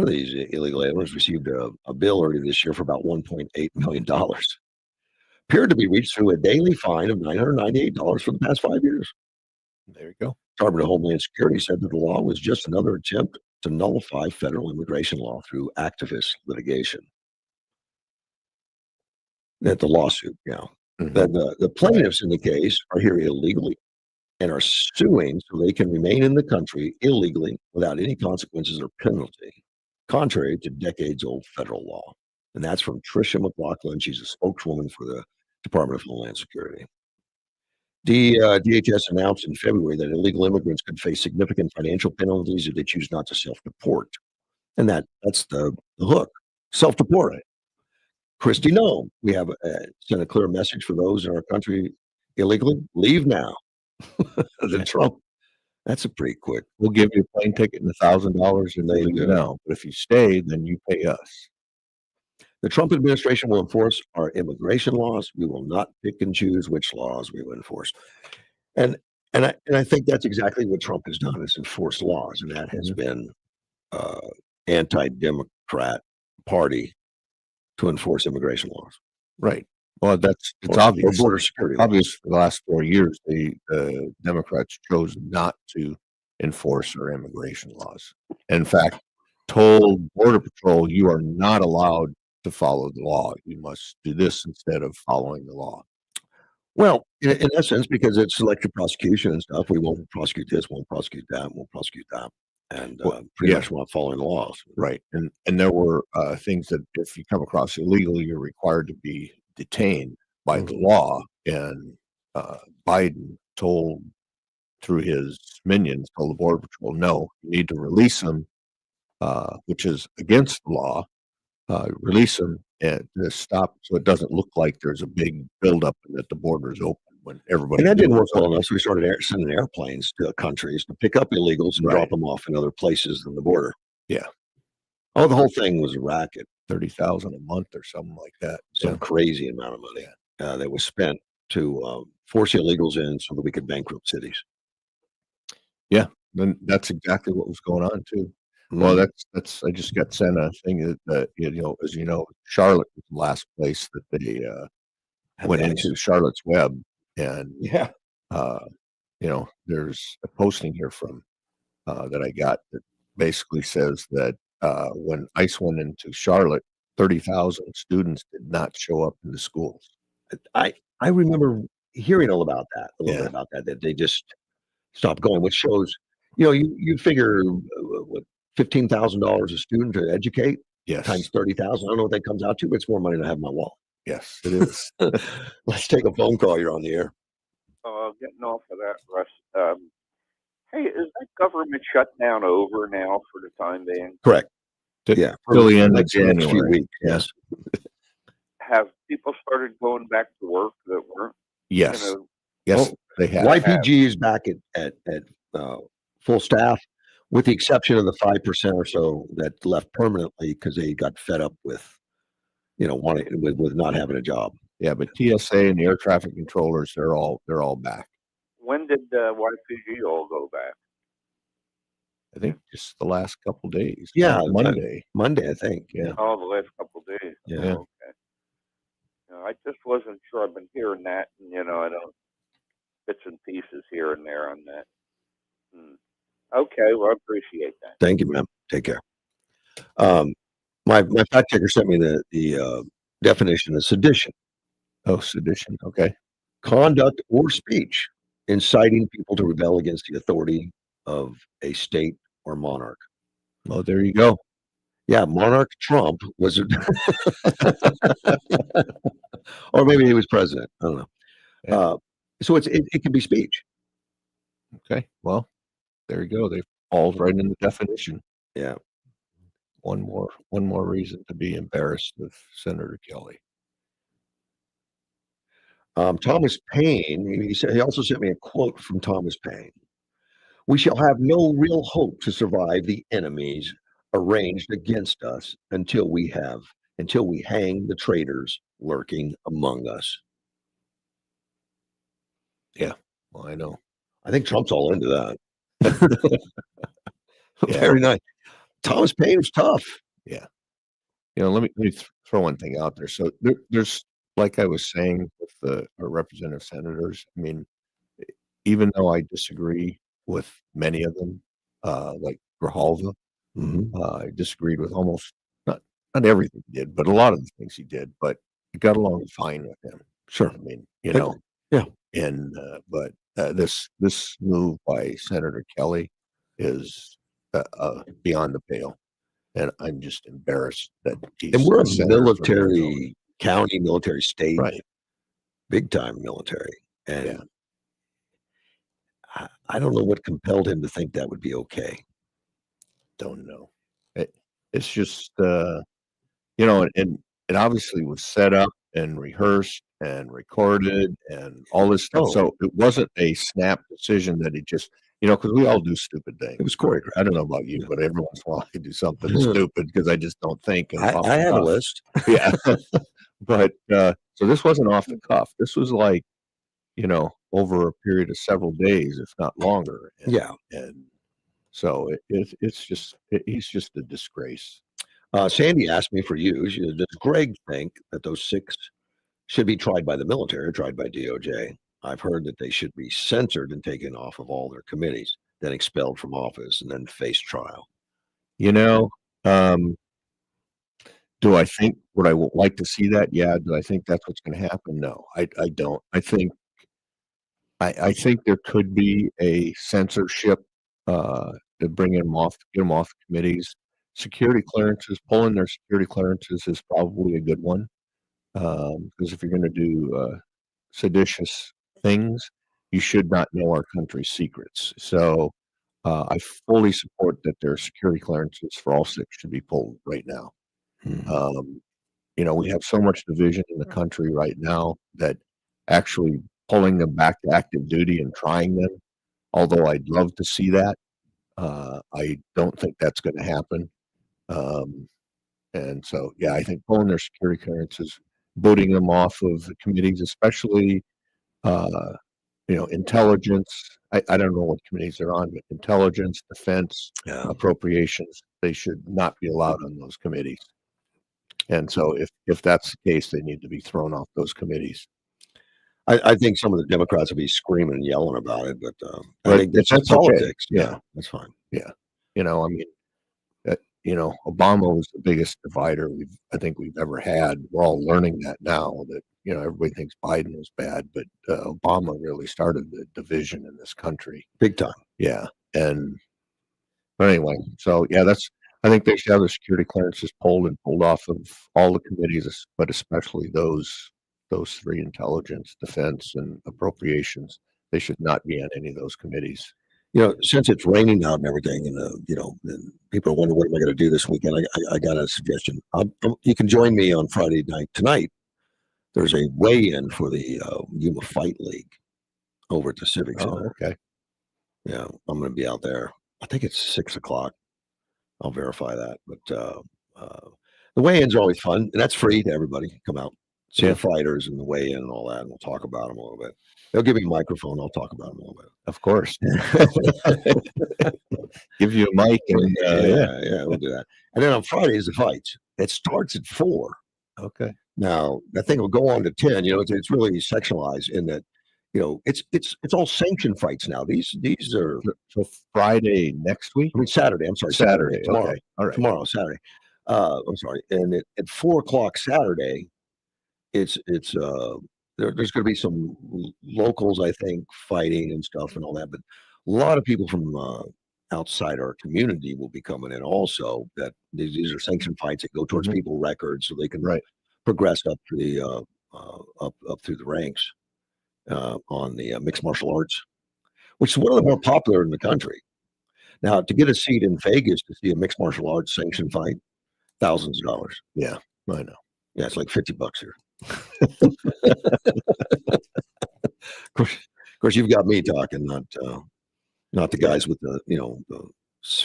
these illegal aliens received a bill earlier this year for about $1.8 million. Appeared to be reached through a daily fine of $998 for the past 5 years. There you go. Department of Homeland Security said that the law was just another attempt to nullify federal immigration law through activist litigation. That the lawsuit, the plaintiffs in the case are here illegally and are suing so they can remain in the country illegally without any consequences or penalty, contrary to decades-old federal law. And that's from Tricia McLaughlin. She's a spokeswoman for the Department of Homeland Security. DHS announced in February that illegal immigrants could face significant financial penalties if they choose not to self-deport. And that's the hook, self-deport. Christy, no, we have sent a clear message for those in our country illegally. Leave now. The Trump, that's a pretty quick. We'll give you a plane ticket and $1,000 and they leave now. But if you stay, then you pay us. The Trump administration will enforce our immigration laws. We will not pick and choose which laws we will enforce. And I think that's exactly what Trump has done, is enforce laws. And that has been anti-Democrat party to enforce immigration laws. Right. Well, it's obvious. Or border security laws. Obvious for the last 4 years, the Democrats chose not to enforce our immigration laws. In fact, told Border Patrol, you are not allowed to follow the law. You must do this instead of following the law. Well, in essence, because it's selective prosecution and stuff, we won't prosecute this, won't prosecute that, won't prosecute that. And pretty much not following the laws. Right. And there were things that if you come across illegally, you're required to be detained by the law. And Biden told, through his minions, told the Border Patrol, no, you need to release them, which is against the law. Release them and to stop so it doesn't look like there's a big buildup and that the border is open when everybody. And that didn't work well enough, so we started sending airplanes to countries to pick up illegals and drop them off in other places than the border. Yeah. Oh, the whole thing was a racket. 30,000 a month or something like that. Some crazy amount of money that was spent to force illegals in so that we could bankrupt cities. Yeah, then that's exactly what was going on too. Well, that's. I just got sent a thing that as you know, Charlotte was the last place that they went into, Charlotte's Web, and there's a posting here from that I got that basically says that when ICE went into Charlotte, 30,000 students did not show up in the schools. I remember hearing all about that, a little bit about that they just stopped going, which shows, you figure what, $15,000 a student to educate, times 30,000. I don't know what that comes out to, but it's more money than I have in my wallet. Yes, it is. Let's take a phone call. You're on the air. Getting off of that, Russ. Hey, is that government shutdown over now for the time being? Correct. Till Yeah. till the end of Next few January. weeks. Yeah. Yes. Have people started going back to work that weren't, Yes. you know, Yes, Oh, they have. YPG is back at full staff, with the exception of the 5% or so that left permanently because they got fed up with, wanting with not having a job. Yeah, but TSA and the air traffic controllers, they're all back. when did YPG all go back? I think just the last couple days. Yeah, Monday. Monday, I think. Yeah. Oh, the last couple of days. Yeah. Yeah. Okay. I just wasn't sure. I've been hearing that, and I don't bits and pieces here and there on that. Okay, well, I appreciate that. Thank you, ma'am. Take care. My fact checker sent me the definition of sedition: Oh, sedition. Okay. conduct or speech inciting people to rebel against the authority of a state or monarch. Well, there you go. Yeah, monarch Trump was, or maybe he was president. I don't know. Yeah. So it can be speech. Okay. Well, there you go. They falls right in the definition. Yeah. One more reason to be embarrassed with Senator Kelly. Thomas Paine, he also sent me a quote from Thomas Paine. We shall have no real hope to survive the enemies arranged against us until we hang the traitors lurking among us. Yeah. Well, I know. I think Trump's all into that. Yeah. Very nice. Thomas Paine was tough. Yeah. Let me throw one thing out there. So there's, like I was saying with our representative senators, I mean, even though I disagree with many of them, like Grijalva, I disagreed with almost not everything he did, but a lot of the things he did, but I got along fine with him. Sure. I mean, Yeah. and but this move by Senator Kelly is beyond the pale, and I'm just embarrassed that he's And we're a senator from military county, military state, right? Big time military. And Yeah. I don't know what compelled him to think that would be okay. Don't know. It's just and it obviously was set up and rehearsed and recorded and all this stuff. Oh. So it wasn't a snap decision that he just, because we all do stupid things. It was choreographed. I don't know about you, but every once in a while I do something stupid because I just don't think. And off I the have a cuff. list. Yeah. But so this wasn't off the cuff. This was like, over a period of several days, if not longer. And, Yeah. And so it's just he's just a disgrace. Sandy asked me for you. She said, does Greg think that those 6 should be tried by the military or tried by DOJ? I've heard that they should be censored and taken off of all their committees, then expelled from office, and then face trial. Do I think would I like to see that? Yeah. Do I think that's what's going to happen? No, I don't. I think there could be a censorship to bring get them off the committees. Security clearances, pulling their security clearances is probably a good one. Because if you're going to do seditious things, you should not know our country's secrets. So I fully support that their security clearances for all 6 should be pulled right now. We have so much division in the country right now that actually pulling them back to active duty and trying them, although I'd love to see that, I don't think that's going to happen. And so, yeah, I think pulling their security clearances, booting them off of the committees, especially, intelligence. I don't know what committees they're on, but intelligence, defense, appropriations, they should not be allowed on those committees. And so if that's the case, they need to be thrown off those committees. I think some of the Democrats will be screaming and yelling about it, but I But think that's that's politics. okay. Yeah, that's fine. Yeah. I mean, Obama was the biggest divider I think we've ever had. We're all learning that now that, everybody thinks Biden was bad, but Obama really started the division in this country. Big time. Yeah. But anyway, so yeah, I think they should have the security clearances pulled off of all the committees, but especially those 3: intelligence, defense, and appropriations. They should not be on any of those committees. Since it's raining out and everything, and and people are wondering what am I going to do this weekend. I got a suggestion. You can join me on Friday night tonight. There's a weigh-in for the Yuma Fight League over at the Civic Center. Okay. Yeah, I'm going to be out there. I think it's 6:00. I'll verify that. But the weigh-ins are always fun, and that's free to everybody. Come out, see the fighters and the weigh-in and all that, and we'll talk about them a little bit. They'll give me a microphone. I'll talk about them a little bit. Of course. Give you a mic and yeah, we'll do that. And then on Fridays the fights. It starts at 4. Okay. Now that thing will go on to 10. It's really sectionalized in that. It's all sanctioned fights now. These are so Friday next week. I mean Saturday. I'm sorry, Saturday. Tomorrow. Okay. All right. Tomorrow, Saturday. I'm sorry. And at 4:00 Saturday, there's going to be some locals, I think, fighting and stuff and all that. But a lot of people from outside our community will be coming in also. That these are sanctioned fights that go towards people records, so they can progress up to the up through the ranks on the mixed martial arts, which is one of the more popular in the country. Now, to get a seat in Vegas to see a mixed martial arts sanctioned fight, thousands of dollars. Yeah, I know. Yeah, it's like $50 here. Of course, you've got me talking, not the guys with the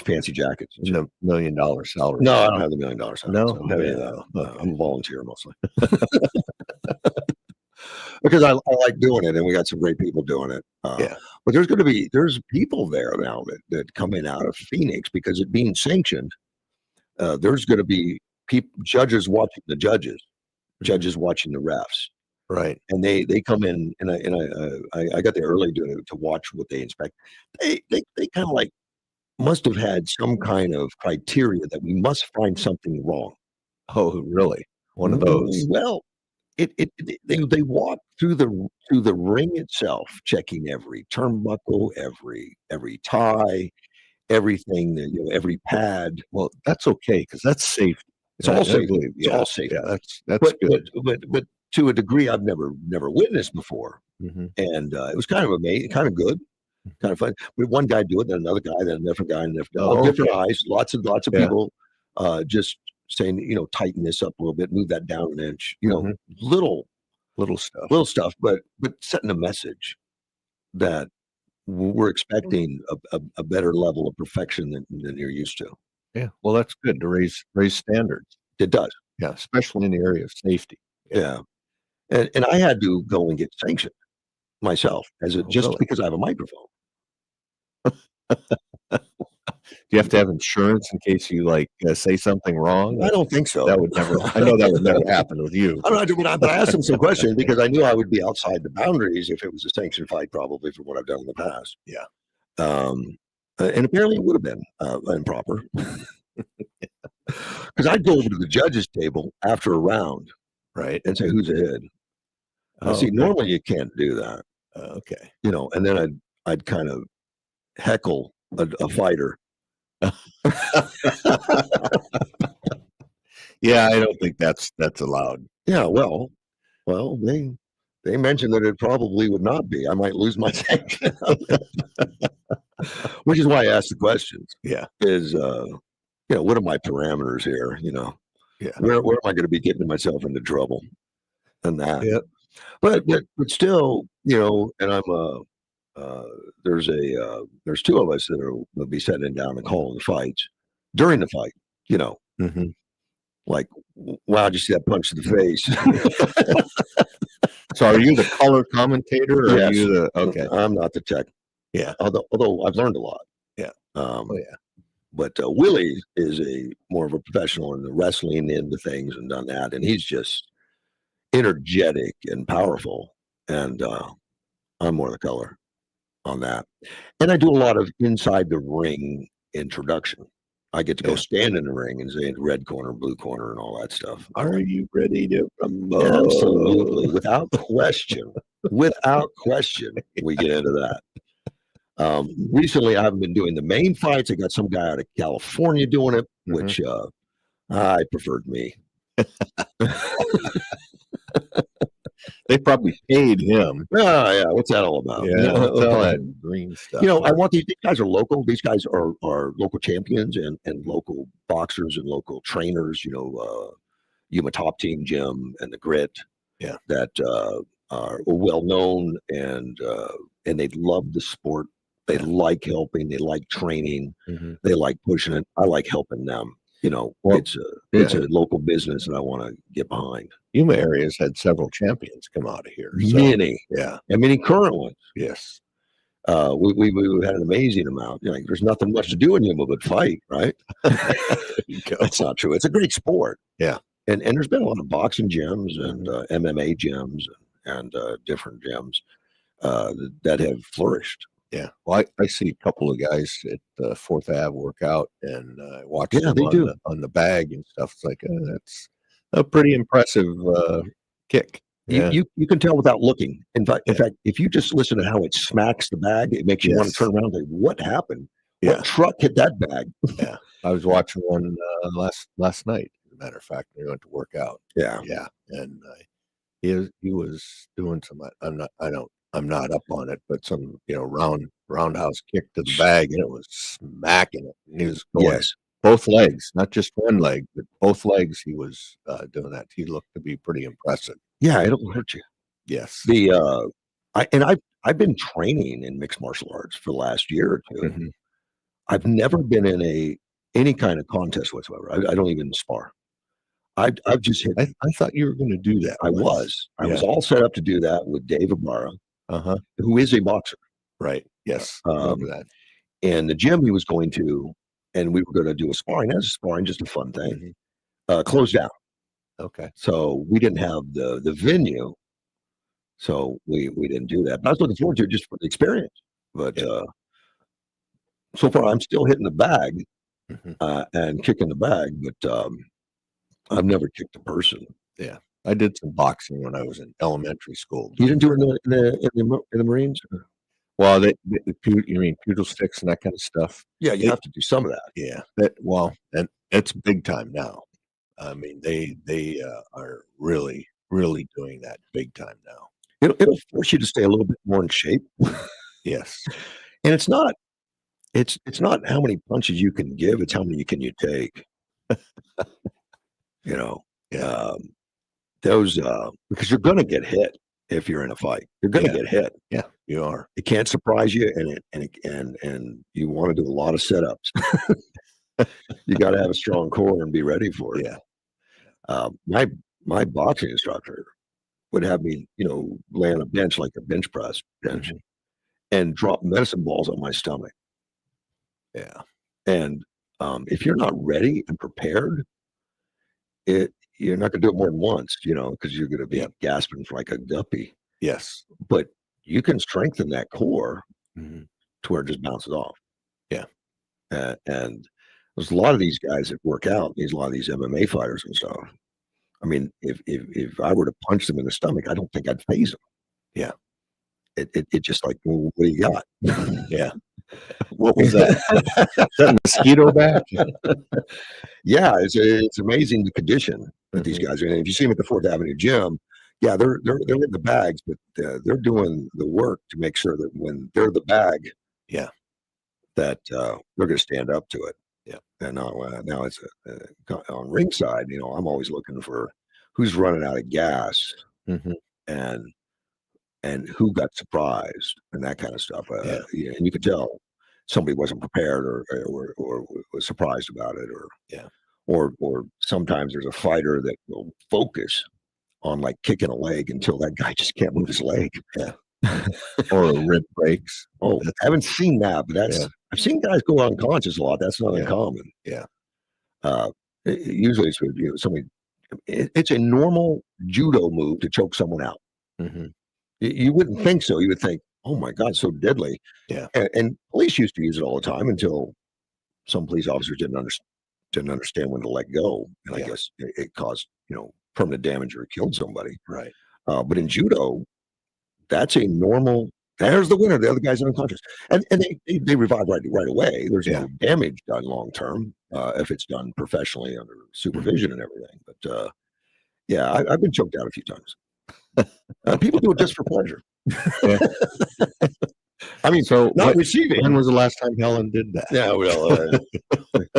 fancy jackets. $1 million salary. No, I don't have the $1 million salary. No, I'm a volunteer mostly. Because I like doing it, and we got some great people doing it. But there's people there now that come in out of Phoenix because it being sanctioned. There's going to be judges watching the judges watching the refs, right? And they come in, and I got there early to watch what they inspect. They kind of like must have had some kind of criteria that we must find something wrong. Oh, really? One of those? Well. They walk through the ring itself, checking every turnbuckle, every tie, everything, every pad. Well, that's okay because that's safety. It's all safety. It's all safety. Yeah, that's good. But to a degree, I've never witnessed before, and it was kind of amazing, kind of good, kind of fun. We had one guy do it, then another guy, then a different guy, and different eyes. Lots of people, just saying, tighten this up a little bit, move that down an inch, little stuff, but setting a message that we're expecting a better level of perfection than you're used to. Yeah, well, that's good to raise standards. It does. Yeah, especially in the area of safety. Yeah, and I had to go and get sanctioned myself because I have a microphone. Do you have to have insurance in case you say something wrong? I don't think so. That would never. I know that would never happen with you. I don't know, but I asked him some questions because I knew I would be outside the boundaries if it was a sanctioned fight, probably from what I've done in the past. Yeah. And apparently it would have been improper. Because I'd go over to the judges' table after a round, right, and say who's ahead. See, normally you can't do that. Okay. And then I'd kind of heckle a fighter. Yeah, I don't think that's allowed. Yeah, well, they mentioned that it probably would not be. I might lose my sanction. Which is why I asked the questions. Yeah. Is what are my parameters here? Yeah. Where am I going to be getting myself into trouble? And that. Yeah. But still, and I'm there's two of us that will be sitting down and calling the fights during the fight. Like, wow, did you see that punch to the face? So, are you the color commentator, or yes. are you the okay? I'm not the tech. Yeah. Although I've learned a lot. Yeah. But Willie is more of a professional in the wrestling end of things and done that, and he's just energetic and powerful, and I'm more the color on that. And I do a lot of inside the ring introduction. I get to go stand in the ring and say red corner, blue corner, and all that stuff. Are you ready to rumble? Absolutely, without question. Without question, we get into that. Recently, I haven't been doing the main fights. I got some guy out of California doing it, which I preferred me. They probably paid him. Oh, yeah. What's that all about? Yeah, it's all that green stuff. You know, I there. want these guys are local. These guys are local champions and local boxers and local trainers. You know, Yuma Top Team Gym and the Grit. Yeah. That are well known and they love the sport. They like helping. They like training. Mhm. They like pushing it. I like helping them. You know, Well, it's a local business, and I want to get behind. Yuma area's had several champions come out of here. So, Many, yeah. and many current ones. Yes. We had an amazing amount. You know, like, there's nothing much to do in Yuma but fight, right? That's not true. It's a great sport. Yeah. And there's been a lot of boxing gyms and MMA gyms and different gyms that have flourished. Yeah. Well, I see a couple of guys at Fourth Ave work out, and I watch Yeah, them they do. on the bag and stuff. It's like, that's a pretty impressive kick. Yeah. You can tell without looking. In fact, if you just listen to how it smacks the bag, it makes you want to turn around and say, "What happened? Yeah. What truck hit that bag?" Yeah. I was watching one last night. As a matter of fact, we went to work out. Yeah. Yeah. And he was doing some. I'm not up on it, but some roundhouse kick to the bag, and it was smacking it. And he was going both legs, not just one leg, but both legs. He was doing that. He looked to be pretty impressive. Yeah, it'll hurt you. Yes. I've been training in mixed martial arts for the last year or 2. Mhm. I've never been in any kind of contest whatsoever. I don't even spar. I've just hit. I thought you were going to do that. I was all set up to do that with Dave Ibarra, who is a boxer. Right. Yes. Remember that. And the gym he was going to, and we were going to do a sparring. As a sparring, just a fun thing. Closed down. Okay. So we didn't have the venue, so we didn't do that. But I was looking forward to it just for the experience. But so far, I'm still hitting the bag and kicking the bag, but I've never kicked a person. Yeah, I did some boxing when I was in elementary school. You didn't do it in the Marines? Well, you mean pugil sticks and that kind of stuff? Yeah, you have to do some of that. Yeah, and it's big time now. I mean, they are really doing that big time now. It'll force you to stay a little bit more in shape. Yes, and it's not how many punches you can give; it's how many can you take. You know, those because you're going to get hit if you're in a fight. You're going to get hit. Yeah, you are. It can't surprise you, and you want to do a lot of setups. You got to have a strong core and be ready for it. Yeah. My boxing instructor would have me, lay on a bench like a bench press bench, and drop medicine balls on my stomach. Yeah. And if you're not ready and prepared, you're not going to do it more than once, because you're going to be gasping for like a guppy. Yes. But you can strengthen that core to where it just bounces off. Yeah. And there's a lot of these guys that work out, a lot of these MMA fighters and stuff. I mean, if I were to punch them in the stomach, I don't think I'd phase them. Yeah. It just like, well, what do you got? Yeah. What was that? Is that a mosquito bat? Yeah, it's amazing the condition that these guys are in. If you see them at the 4th Avenue gym, yeah, they're in the bags, but they're doing the work to make sure that when they're the bag, that they're going to stand up to it. Yeah. And now it's on ringside. I'm always looking for who's running out of gas and who got surprised and that kind of stuff. And you could tell somebody wasn't prepared or was surprised about it, or sometimes there's a fighter that will focus on like kicking a leg until that guy just can't move his leg. Yeah. Or a rib breaks. Oh, I haven't seen that, but I've seen guys go unconscious a lot. That's not uncommon. Yeah. Usually it's with somebody. It's a normal judo move to choke someone out. You wouldn't think so. You would think, oh my God, so deadly. Yeah. And police used to use it all the time until some police officers didn't understand when to let go. And I guess it caused, permanent damage or killed somebody. Right. But in judo, that's a normal. There's the winner. The other guy's unconscious, and they revive right away. There's no damage done long term if it's done professionally under supervision and everything. But I've been choked out a few times. People do it just for pleasure. Yeah. I mean, so Not receiving. when was the last time Helen did that? Yeah, well,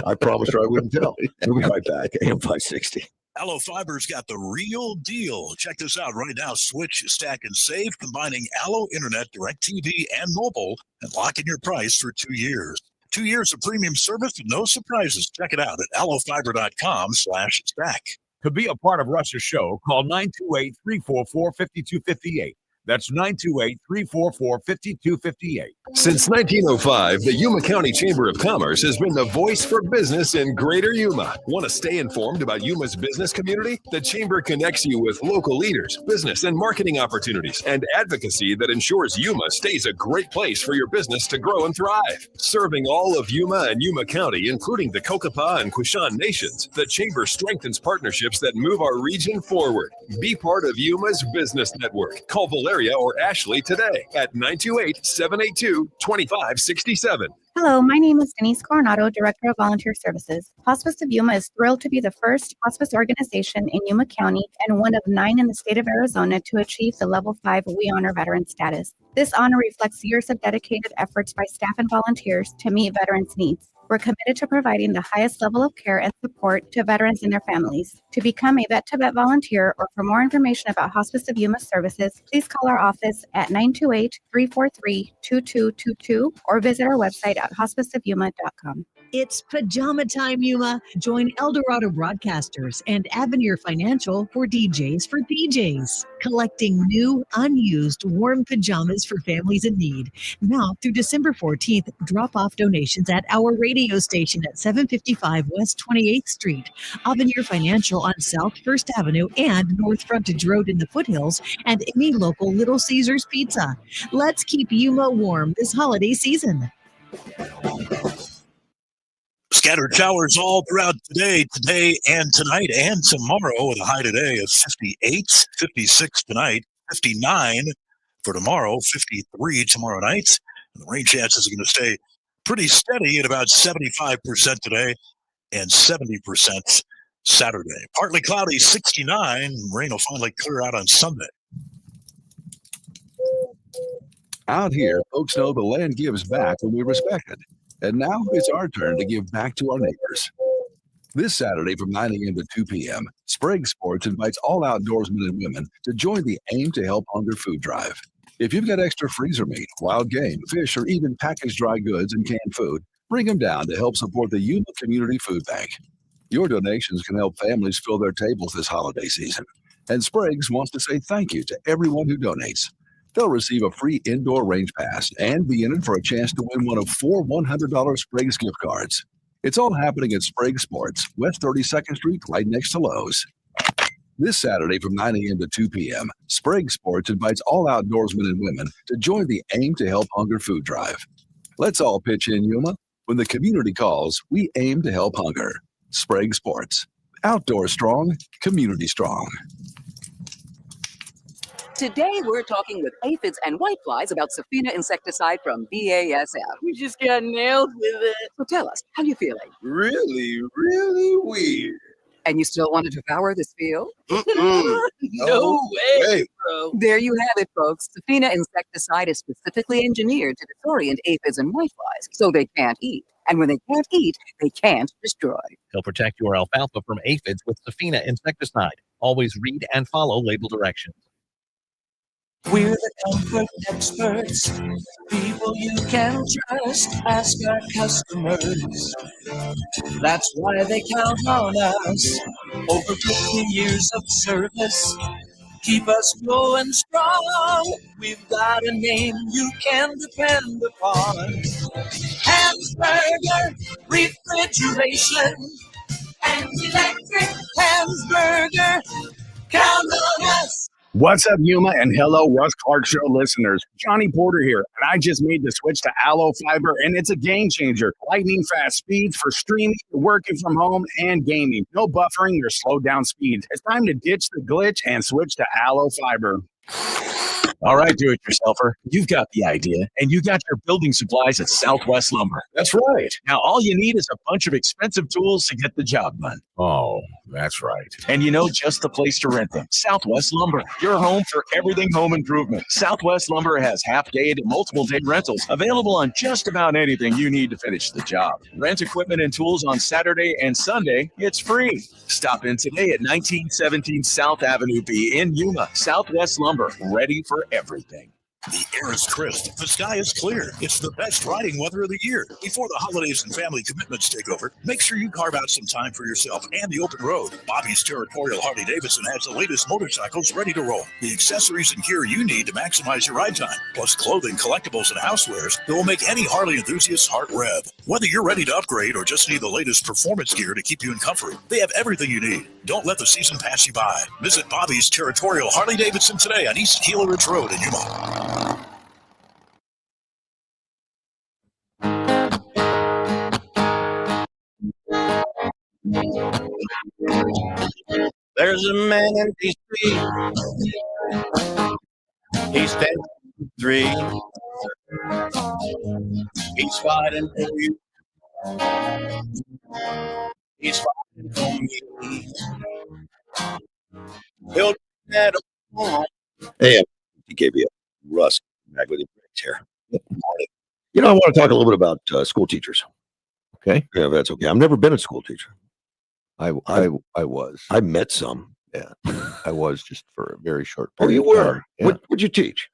I promised her I wouldn't tell. We'll be right back. AM 560. Allo Fiber's got the real deal. Check this out right now. Switch, stack, and save, combining Allo Internet, DirecTV, and mobile, and lock in your price for 2 years. 2 years of premium service with no surprises. Check it out at allofiber.com/stack. To be a part of Russ's show, call 928-344-5258. That's 928-344-5258. Since 1905, the Yuma County Chamber of Commerce has been the voice for business in Greater Yuma. Want to stay informed about Yuma's business community? The Chamber connects you with local leaders, business and marketing opportunities, and advocacy that ensures Yuma stays a great place for your business to grow and thrive. Serving all of Yuma and Yuma County, including the Kokopah and Quishan nations, the Chamber strengthens partnerships that move our region forward. Be part of Yuma's business network. Call Valeria or Ashley today at 928-782-2567. Hello, my name is Denise Coronado, Director of Volunteer Services. Hospice of Yuma is thrilled to be the first hospice organization in Yuma County and one of 9 in the state of Arizona to achieve the Level 5 We Honor Veteran status. This honor reflects years of dedicated efforts by staff and volunteers to meet veterans' needs. We're committed to providing the highest level of care and support to veterans and their families. To become a Vet-to-Vet volunteer or for more information about Hospice of Yuma services, please call our office at 928-343-2222 or visit our website at hospiceofyuma.com. It's pajama time, Yuma. Join Eldorado Broadcasters and Avenir Financial for DJs for PJs, collecting new, unused, warm pajamas for families in need. Now through December 14th, drop off donations at our radio station at 755 West 28th Street, Avenir Financial on South 1st Avenue and North Frontage Road in the foothills, and any local Little Caesars Pizza. Let's keep Yuma warm this holiday season. Scattered showers all throughout today and tonight and tomorrow, with a high today of 58, 56 tonight, 59 for tomorrow, 53 tomorrow night. And the rain chances are going to stay pretty steady at about 75% today and 70% Saturday. Partly cloudy, 69. Rain will finally clear out on Sunday. Out here, folks know the land gives back when we respect it. And now it's our turn to give back to our neighbors. This Saturday from 9 a.m. to 2 p.m., Sprague Sports invites all outdoorsmen and women to join the Aim to Help Hunger food drive. If you've got extra freezer meat, wild game, fish, or even packaged dry goods and canned food, bring them down to help support the Yuma Community Food Bank. Your donations can help families fill their tables this holiday season. And Sprague's wants to say thank you to everyone who donates. They'll receive a free indoor range pass and be in it for a chance to win one of 4 $100 Sprague's gift cards. It's all happening at Sprague Sports, West 32nd Street, right next to Lowe's. This Saturday from 9 a.m. to 2 p.m., Sprague Sports invites all outdoorsmen and women to join the Aim to Help Hunger food drive. Let's all pitch in, Yuma. When the community calls, we aim to help hunger. Sprague Sports. Outdoor strong, community strong. Today, we're talking with aphids and whiteflies about Safina insecticide from BASF. We just got nailed with it. So tell us, how you feeling? Really, really weird. And you still want to devour this field? No way, bro. There you have it, folks. Safina insecticide is specifically engineered to disorient aphids and whiteflies, so they can't eat. And when they can't eat, they can't destroy. He'll protect your alfalfa from aphids with Safina insecticide. Always read and follow label directions. We're the comfort experts, people you can trust. Ask our customers. That's why they count on us. Over 50 years of service, keep us going strong. We've got a name you can depend upon. Hansberger Refrigeration and Electric. Hansberger, count on us. What's up, Yuma, and hello, Russ Clark Show listeners. Johnny Porter here, and I just made the switch to Allo Fiber, and it's a game changer. Lightning fast speeds for streaming, working from home, and gaming. No buffering or slowed down speeds. It's time to ditch the glitch and switch to Allo Fiber. All right, do-it-yourselfer. You've got the idea, and you got your building supplies at Southwest Lumber. That's right. Now, all you need is a bunch of expensive tools to get the job done. Oh, that's right. And you know just the place to rent them. Southwest Lumber, your home for everything home improvement. Southwest Lumber has half-day to multiple-day rentals available on just about anything you need to finish the job. Rent equipment and tools on Saturday and Sunday. It's free. Stop in today at 1917 South Avenue B in Yuma. Southwest Lumber, ready for everything. The air is crisp. The sky is clear. It's the best riding weather of the year. Before the holidays and family commitments take over, make sure you carve out some time for yourself and the open road. Bobby's Territorial Harley-Davidson has the latest motorcycles ready to roll. The accessories and gear you need to maximize your ride time, plus clothing, collectibles, and housewares that will make any Harley enthusiast's heart rev. Whether you're ready to upgrade or just need the latest performance gear to keep you in comfort, they have everything you need. Don't let the season pass you by. Visit Bobby's Territorial Harley-Davidson today on East Keeler Ridge Road in Yuma. There's a man in D.C. He's 10-3. He's fighting for you. He's fighting for me. He'll do that on. Hey, TKB, Russ, back with you here. Good morning. You know, I want to talk a little bit about school teachers. Okay. Yeah, that's okay. I've never been a school teacher. I was. I met some. Yeah. I was just for a very short Oh, period you of were? time. Yeah. What'd you teach?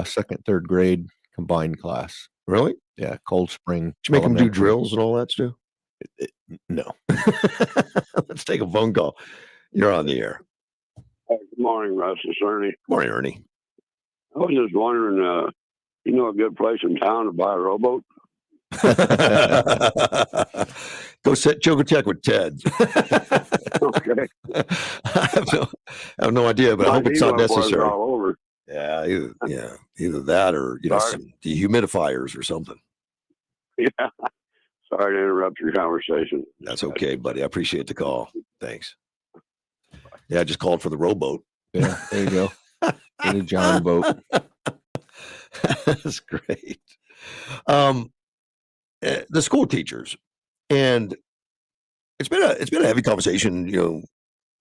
Second, third grade combined class. Really? Yeah. Cold Spring. Did you make them do Elementary. drills and all that stuff? No. Let's take a phone call. You're on the air. Good morning, Russ. It's Ernie. Good morning, Ernie. I was just wondering, you know a good place in town to buy a rowboat? Go check with Ted. Okay. I have no idea, but I hope it's not necessary. All over. Yeah, either that or some dehumidifiers or something. Yeah. Sorry to interrupt your conversation. That's okay, buddy. I appreciate the call. Thanks. Yeah, I just called for the rowboat. Yeah, there you go. Get a John boat. That's great. The school teachers, and it's been a heavy conversation,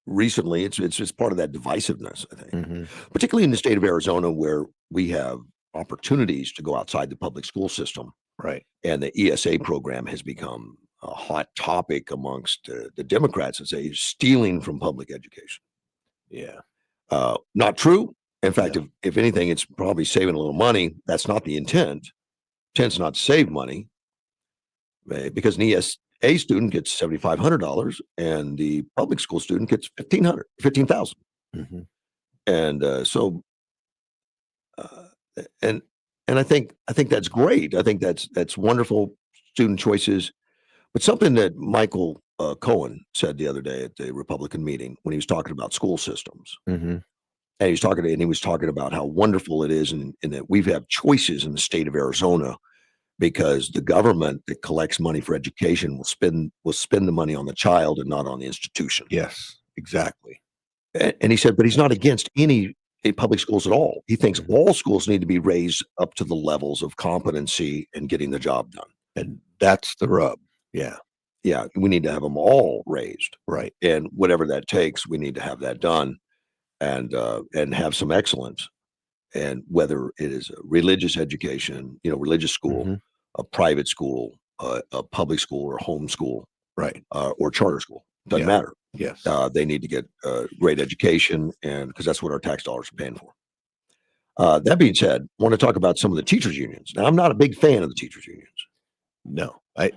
recently. It's part of that divisiveness, I think, particularly in the state of Arizona, where we have opportunities to go outside the public school system. Right. And the ESA program has become a hot topic amongst the Democrats and say stealing from public education. Yeah. Not true. In fact, if anything, it's probably saving a little money. That's not the intent. Intent's not to save money, because an ESA student gets $7,500 and the public school student gets $15,000. And and I think that's great. I think that's wonderful student choices. But something that Michael Cohen said the other day at the Republican meeting when he was talking about school systems, and he was talking about how wonderful it is, and that we have choices in the state of Arizona, because the government that collects money for education will spend the money on the child and not on the institution. Yes, exactly. And he said, but he's not against any public schools at all. He thinks all schools need to be raised up to the levels of competency and getting the job done. And that's the rub. Yeah. Yeah. We need to have them all raised. Right. And whatever that takes, we need to have that done and have some excellence. And whether it is a religious education, religious school, a private school, a public school or home school, right, or charter school, doesn't matter. Yes, they need to get great education, and because that's what our tax dollars are paying for. That being said, I want to talk about some of the teachers' unions. Now, I'm not a big fan of the teachers' unions. No, I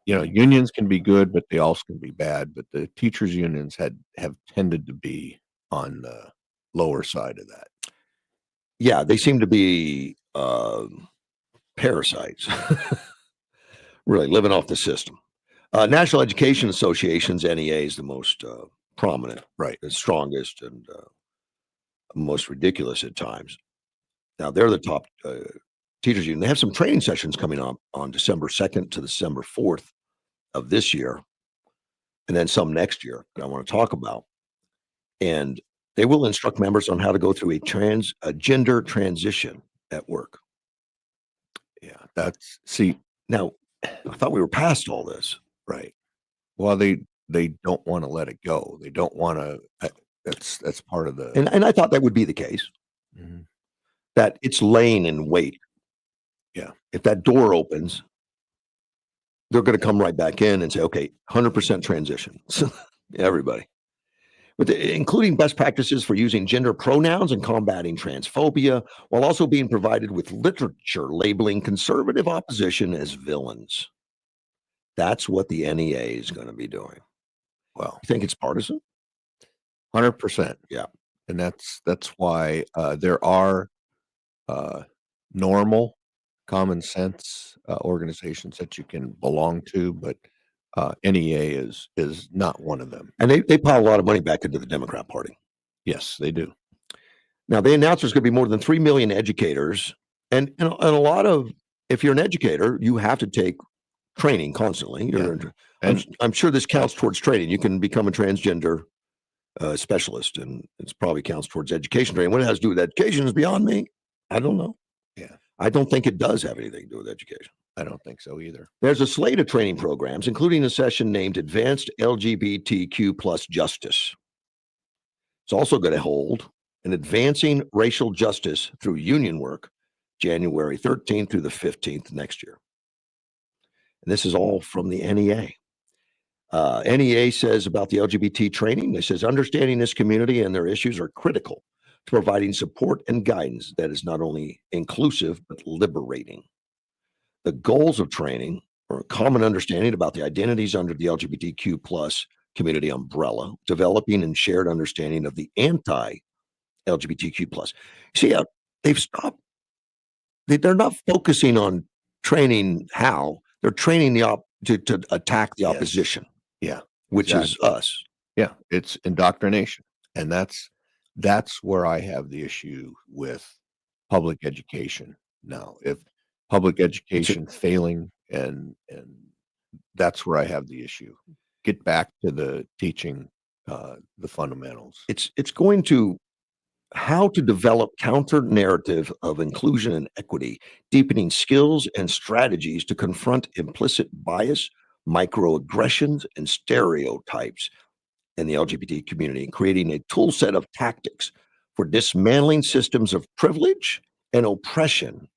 unions can be good, but they also can be bad. But the teachers' unions have tended to be on the lower side of that. Yeah, they seem to be parasites, really living off the system. National Education Association's NEA is the most prominent, right? The strongest and most ridiculous at times. Now, they're the top teachers union. They have some training sessions coming up on December 2nd to December 4th of this year, and then some next year that I want to talk about. And They will instruct members on how to go through a gender transition at work. Yeah, Now, I thought we were past all this. right. Well, they don't want to let it go. They don't want to. That's part of the. And I thought that would be the case. Mhm. That it's laying in wait. Yeah. If that door opens, they're going to come right back in and say, okay, 100% transition. Everybody. Including best practices for using gender pronouns and combating transphobia, while also being provided with literature labeling conservative opposition as villains. That's what the NEA is going to be doing. Well, you think it's partisan? 100%. Yeah. And that's why there are normal, common sense organizations that you can belong to, but NEA is not one of them. And they pile a lot of money back into the Democrat Party. Yes, they do. Now, they announced there's going to be more than 3 million educators. And a lot of, if you're an educator, you have to take training constantly. I'm sure this counts towards training. You can become a transgender specialist, and it probably counts towards education training. What it has to do with education is beyond me. I don't know. Yeah. I don't think it does have anything to do with education. I don't think so either. There's a slate of training programs, including a session named Advanced LGBTQ plus Justice. It's also going to hold an Advancing Racial Justice Through Union Work, January 13th through the 15th next year. And this is all from the NEA. NEA says about the LGBT training, it says understanding this community and their issues are critical to providing support and guidance that is not only inclusive, but liberating. The goals of training are a common understanding about the identities under the LGBTQ plus community umbrella, developing and shared understanding of the anti-LGBTQ plus. See, they've stopped. They're not focusing on training how. They're training to attack the opposition. Yeah. Which is us. Yeah. It's indoctrination. And that's where I have the issue with public education now. If public education failing and that's where I have the issue. Get back to the teaching the fundamentals. It's going to how to develop counter narrative of inclusion and equity, deepening skills and strategies to confront implicit bias, microaggressions, and stereotypes in the LGBT community, and creating a tool set of tactics for dismantling systems of privilege and oppression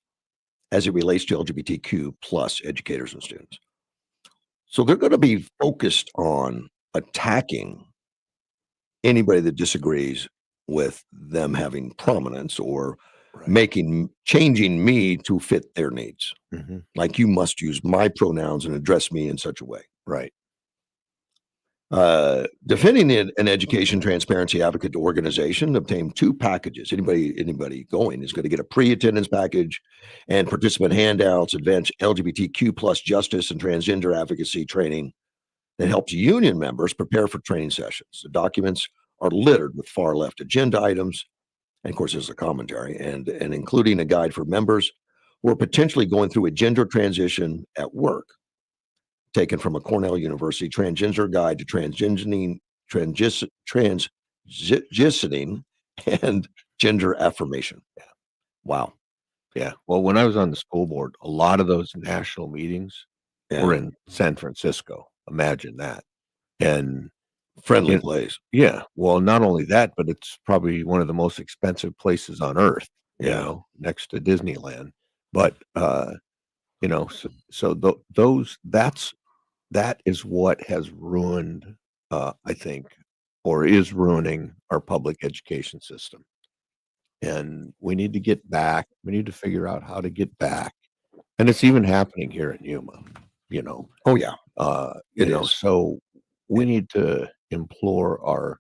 as it relates to LGBTQ plus educators and students. So they're going to be focused on attacking anybody that disagrees with them having prominence or changing me to fit their needs. Mm-hmm. Like you must use my pronouns and address me in such a way. Right. Defending an education transparency advocate organization obtained 2 packages. Anybody going is going to get a pre-attendance package and participant handouts, advanced LGBTQ plus justice and transgender advocacy training that helps union members prepare for training sessions. The documents are littered with far left agenda items. And of course, there's a commentary and including a guide for members who are potentially going through a gender transition at work. Taken from a Cornell University Transgender Guide to Transitioning and Gender Affirmation. Yeah. Wow. Yeah. Well, when I was on the school board, a lot of those national meetings were in San Francisco. Imagine that. And friendly place. Yeah. Well, not only that, but it's probably one of the most expensive places on earth, you know, next to Disneyland. But, you know, that is what has ruined, I think, or is ruining our public education system. And we need to get back. We need to figure out how to get back. And it's even happening here in Yuma, you know. Oh, yeah. You know, so we need to implore our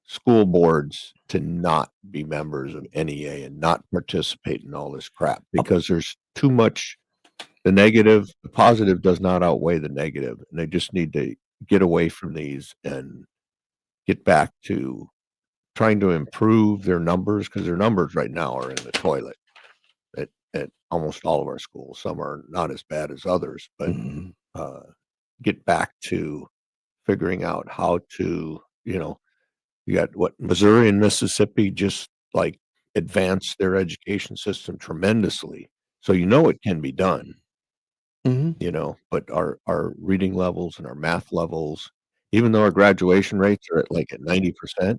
school boards to not be members of NEA and not participate in all this crap because there's too much. The positive does not outweigh the negative, and they just need to get away from these and get back to trying to improve their numbers because their numbers right now are in the toilet at almost all of our schools. Some are not as bad as others, but get back to figuring out how to, you know, You got what, Missouri and Mississippi just like advanced their education system tremendously. So it can be done, but our reading levels and our math levels, even though our graduation rates are at 90%,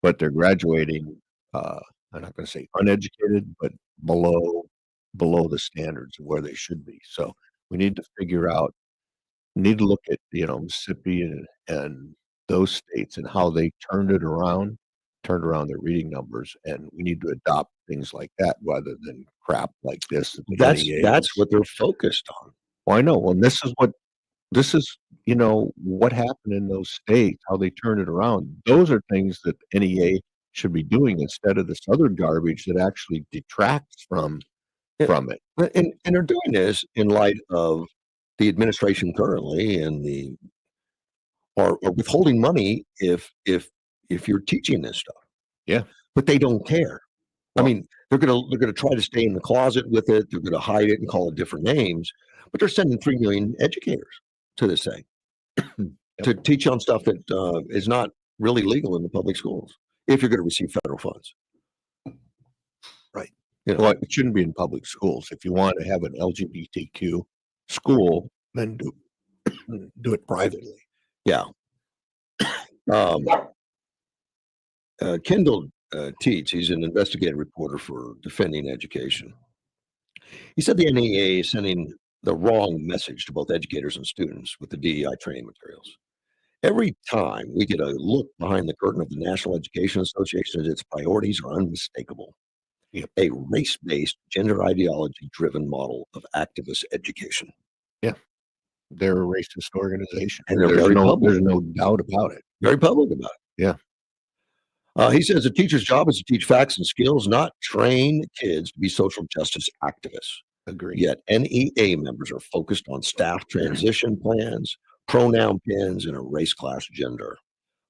but they're graduating, I'm not going to say uneducated, but below the standards of where they should be. So we need to look at, Mississippi and those states and how they turned around their reading numbers. And we need to adopt things like that rather than crap like this. that the NEA That's is- what they're focused on. Well, I know. Well, this is what happened in those states, how they turned it around. Those are things that NEA should be doing instead of this other garbage that actually detracts from it. And they're doing this in light of the administration currently are withholding money if you're teaching this stuff. Yeah. But they don't care. I mean, they're gonna try to stay in the closet with it. They're gonna hide it and call it different names. But they're sending 3 million educators to this thing to teach on stuff that is not really legal in the public schools if you're going to receive federal funds. Right. You know. Well, it shouldn't be in public schools. If you want to have an LGBTQ school, then do it privately. Yeah. Kendall Teets, he's an investigative reporter for Defending Education. He said the NEA is sending the wrong message to both educators and students with the DEI training materials. Every time we get a look behind the curtain of the National Education Association, its priorities are unmistakable. A race-based, gender ideology-driven model of activist education. Yeah. They're a racist organization. And they're very public. There's no doubt about it. Very public about it. Yeah. He says a teacher's job is to teach facts and skills, not train kids to be social justice activists. Agree. Yet NEA members are focused on staff transition plans, pronoun pins, and a race, class, gender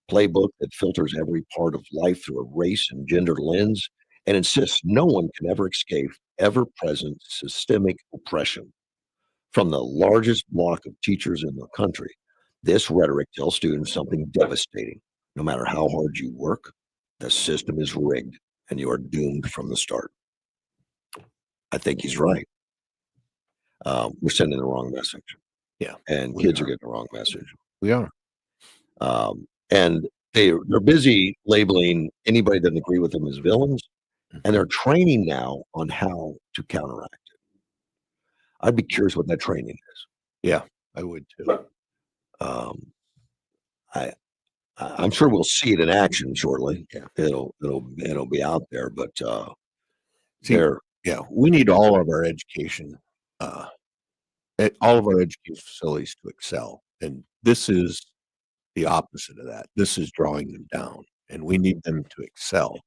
playbook that filters every part of life through a race and gender lens and insists no one can ever escape ever-present systemic oppression from the largest block of teachers in the country. This rhetoric tells students something devastating. No matter how hard you work, the system is rigged and you are doomed from the start. I think he's right. We're sending the wrong message. Yeah. And kids are getting the wrong message. We are. And they're busy labeling anybody that doesn't agree with them as villains. And they're training now on how to counteract it. I'd be curious what that training is. Yeah, I would too. I'm sure we'll see it in action shortly. Yeah. It'll be out there, but we need all of our education, facilities to excel. And this is the opposite of that. This is drawing them down, and we need them to excel.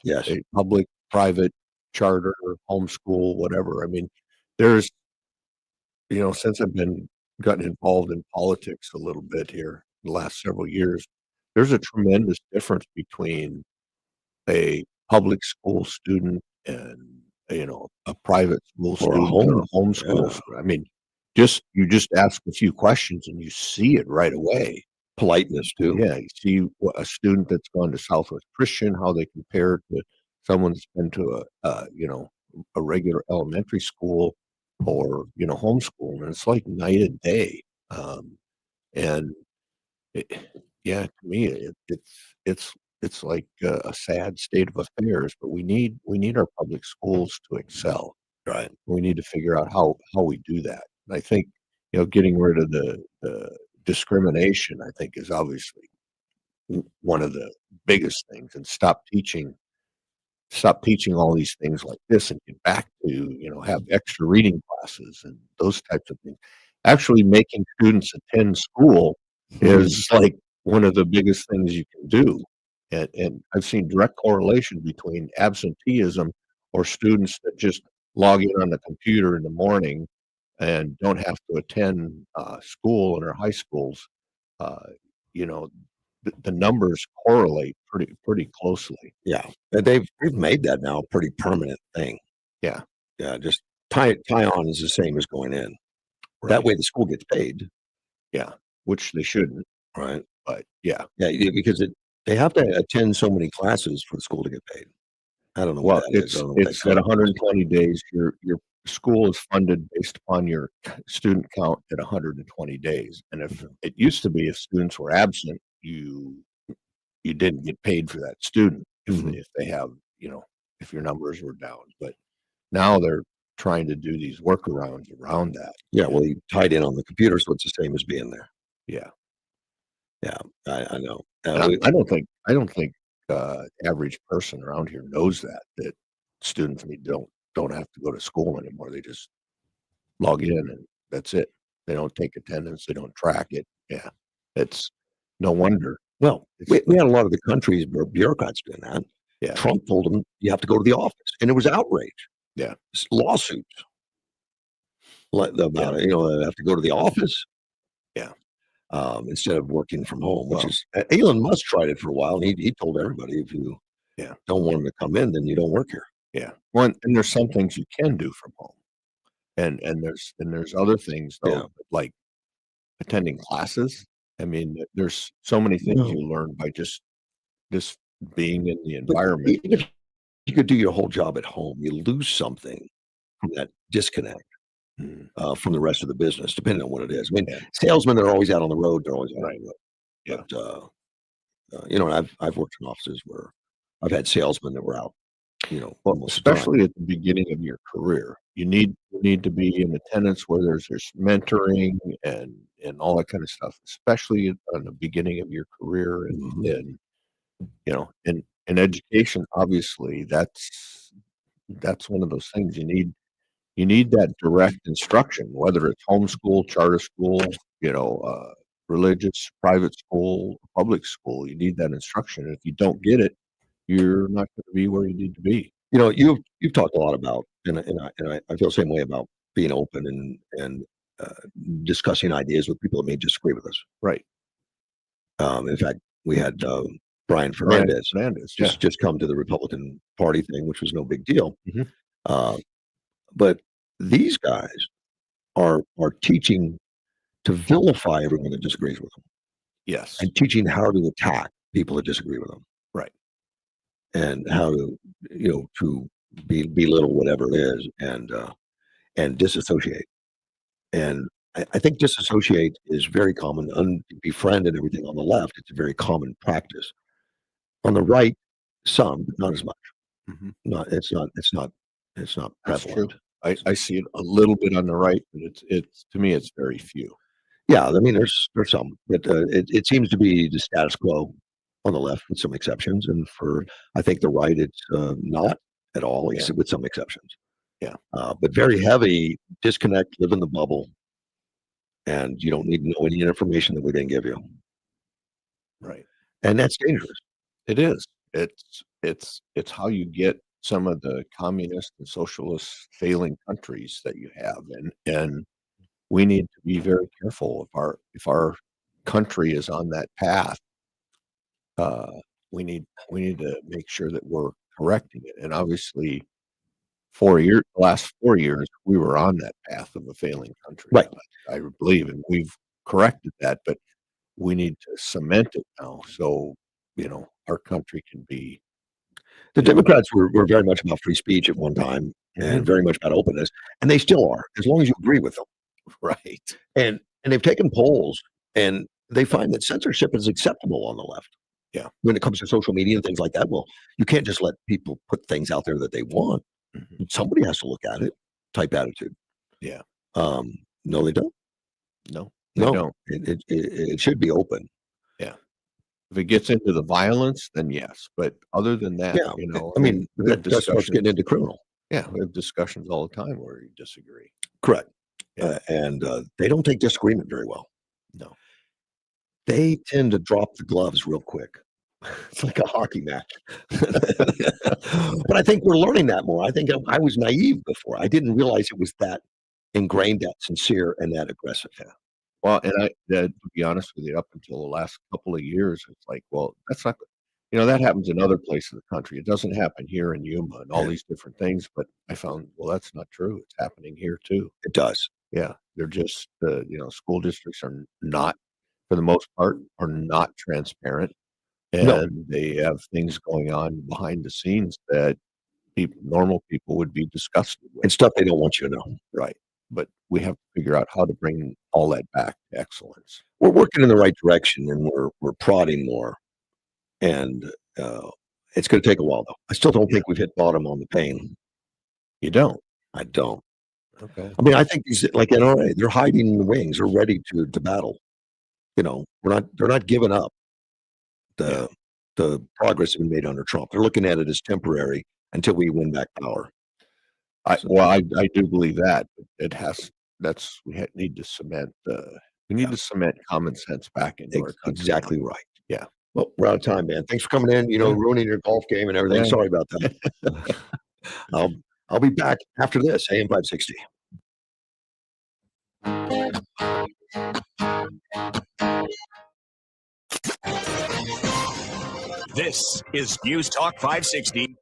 Yes. A public, private, charter, homeschool, whatever. I mean, there's, since I've gotten involved in politics a little bit here the last several years, there's a tremendous difference between a public school student and, a private school student or a homeschool. Yeah. I mean, you just ask a few questions and you see it right away. Politeness too. Yeah, you see a student that's gone to Southwest Christian, how they compare to someone that's been to a regular elementary school or homeschool, and it's like night and day. And to me, it's like a sad state of affairs. But we need our public schools to excel. Right. We need to figure out how we do that. And I think getting rid of the discrimination, I think, is obviously one of the biggest things, and stop teaching all these things like this and get back to, have extra reading classes and those types of things. Actually making students attend school is like one of the biggest things you can do. And I've seen direct correlation between absenteeism or students that just log in on the computer in the morning and don't have to attend school in our high schools. The numbers correlate pretty closely. Yeah, they've made that now a pretty permanent thing. Yeah, just tie on is the same as going in. Right. That way the school gets paid. Yeah, which they shouldn't. Right. But yeah, because They have to attend so many classes for the school to get paid. I don't know Well, what that is. I don't know what that it's at comes. 120 days. Your school is funded based upon your student count at 120 days. And if it used to be if students were absent, you didn't get paid for that student if they have, if your numbers were down. But now they're trying to do these workarounds around that. Yeah, well, you tied in on the computer, so it's the same as being there. Yeah. Yeah, I know. And I don't think average person around here knows that students don't have to go to school anymore. They just log in and that's it. They don't take attendance. They don't track it. Yeah, it's no wonder. Well, we had a lot of the countries where bureaucrats doing that. Yeah. Trump told them you have to go to the office, and it was outrage. Yeah, lawsuits about it. They have to go to the office. Yeah. Instead of working from home, which is Elon Musk tried it for a while, and he told everybody if you don't want him to come in, then you don't work here. Yeah. Well, and there's some things you can do from home, and there's other things though, like attending classes. I mean, there's so many things you learn by just being in the environment. Even if you could do your whole job at home, you lose something from that disconnect from the rest of the business, depending on what it is. I mean, salesmen that are always out on the road, they're always out on the road. Yeah. But I've worked in offices where I've had salesmen that were out. Well, especially at the beginning of your career, you need to be in attendance where there's mentoring and all that kind of stuff, especially on the beginning of your career. And in education, obviously, that's one of those things you need that direct instruction, whether it's homeschool, charter school, religious, private school, public school. You need that instruction. If you don't get it, you're not going to be where you need to be. You've talked a lot about, and I feel the same way about being open and discussing ideas with people that may disagree with us. Right. In fact, we had Brian Fernandez just come to the Republican Party thing, which was no big deal. But these guys are teaching to vilify everyone that disagrees with them. Yes. And teaching how to attack people that disagree with them. Right. And how to, to belittle whatever it is and disassociate. And I think disassociate is very common. Befriend and everything on the left, it's a very common practice. On the right, some, but not as much. It's not prevalent. I see it a little bit on the right, but it's to me it's very few. Yeah, I mean there's some, but it seems to be the status quo on the left with some exceptions, and for I think the right it's not at all, except with some exceptions. Yeah, but very heavy disconnect, live in the bubble, and you don't need to know any information that we didn't give you. Right, and that's dangerous. It is. It's how you get some of the communist and socialist failing countries that you have, and we need to be very careful if our country is on that path. We need to make sure that we're correcting it. And obviously, the last 4 years, we were on that path of a failing country. Right. I believe, and we've corrected that, but we need to cement it now. So, our country can be. The Democrats were very much about free speech at one time and very much about openness, and they still are, as long as you agree with them. Right. And they've taken polls and they find that censorship is acceptable on the left. Yeah. When it comes to social media and things like that, well, you can't just let people put things out there that they want. Somebody has to look at it, type attitude. Yeah. No, they don't. No, they don't. It should be open. Yeah. If it gets into the violence, then yes. But other than that, I mean, that's what's getting into criminal. Yeah, we have discussions all the time where you disagree. Correct. And they don't take disagreement very well. No. They tend to drop the gloves real quick. It's like a hockey match. But I think we're learning that more. I think I was naive before. I didn't realize it was that ingrained, that sincere, and that aggressive. Yeah. Well, and to be honest with you, up until the last couple of years, it's like, well, that's not, that happens in other places of the country. It doesn't happen here in Yuma and all these different things. But I found, well, that's not true. It's happening here too. It does. Yeah. They're just, school districts are not, for the most part, are not transparent. No. and they have things going on behind the scenes that normal people would be disgusted with. It's stuff they don't want you to know. Right. But we have to figure out how to bring all that back to excellence. We're working in the right direction, and we're prodding more. And it's going to take a while, though. I still don't think we've hit bottom on the pain. You don't? I don't. Okay. I mean, I think these, like NRA, they're hiding in the wings. They're ready to battle. You know, they're not giving up the progress that's been made under Trump. They're looking at it as temporary until we win back power. I do believe that. Need to cement we need to cement common sense back into our country. Exactly right. Yeah. Well, we're out of time, man. Thanks for coming in, ruining your golf game and everything. Yeah. Sorry about that. I'll be back after this, AM 560. This is News Talk 560.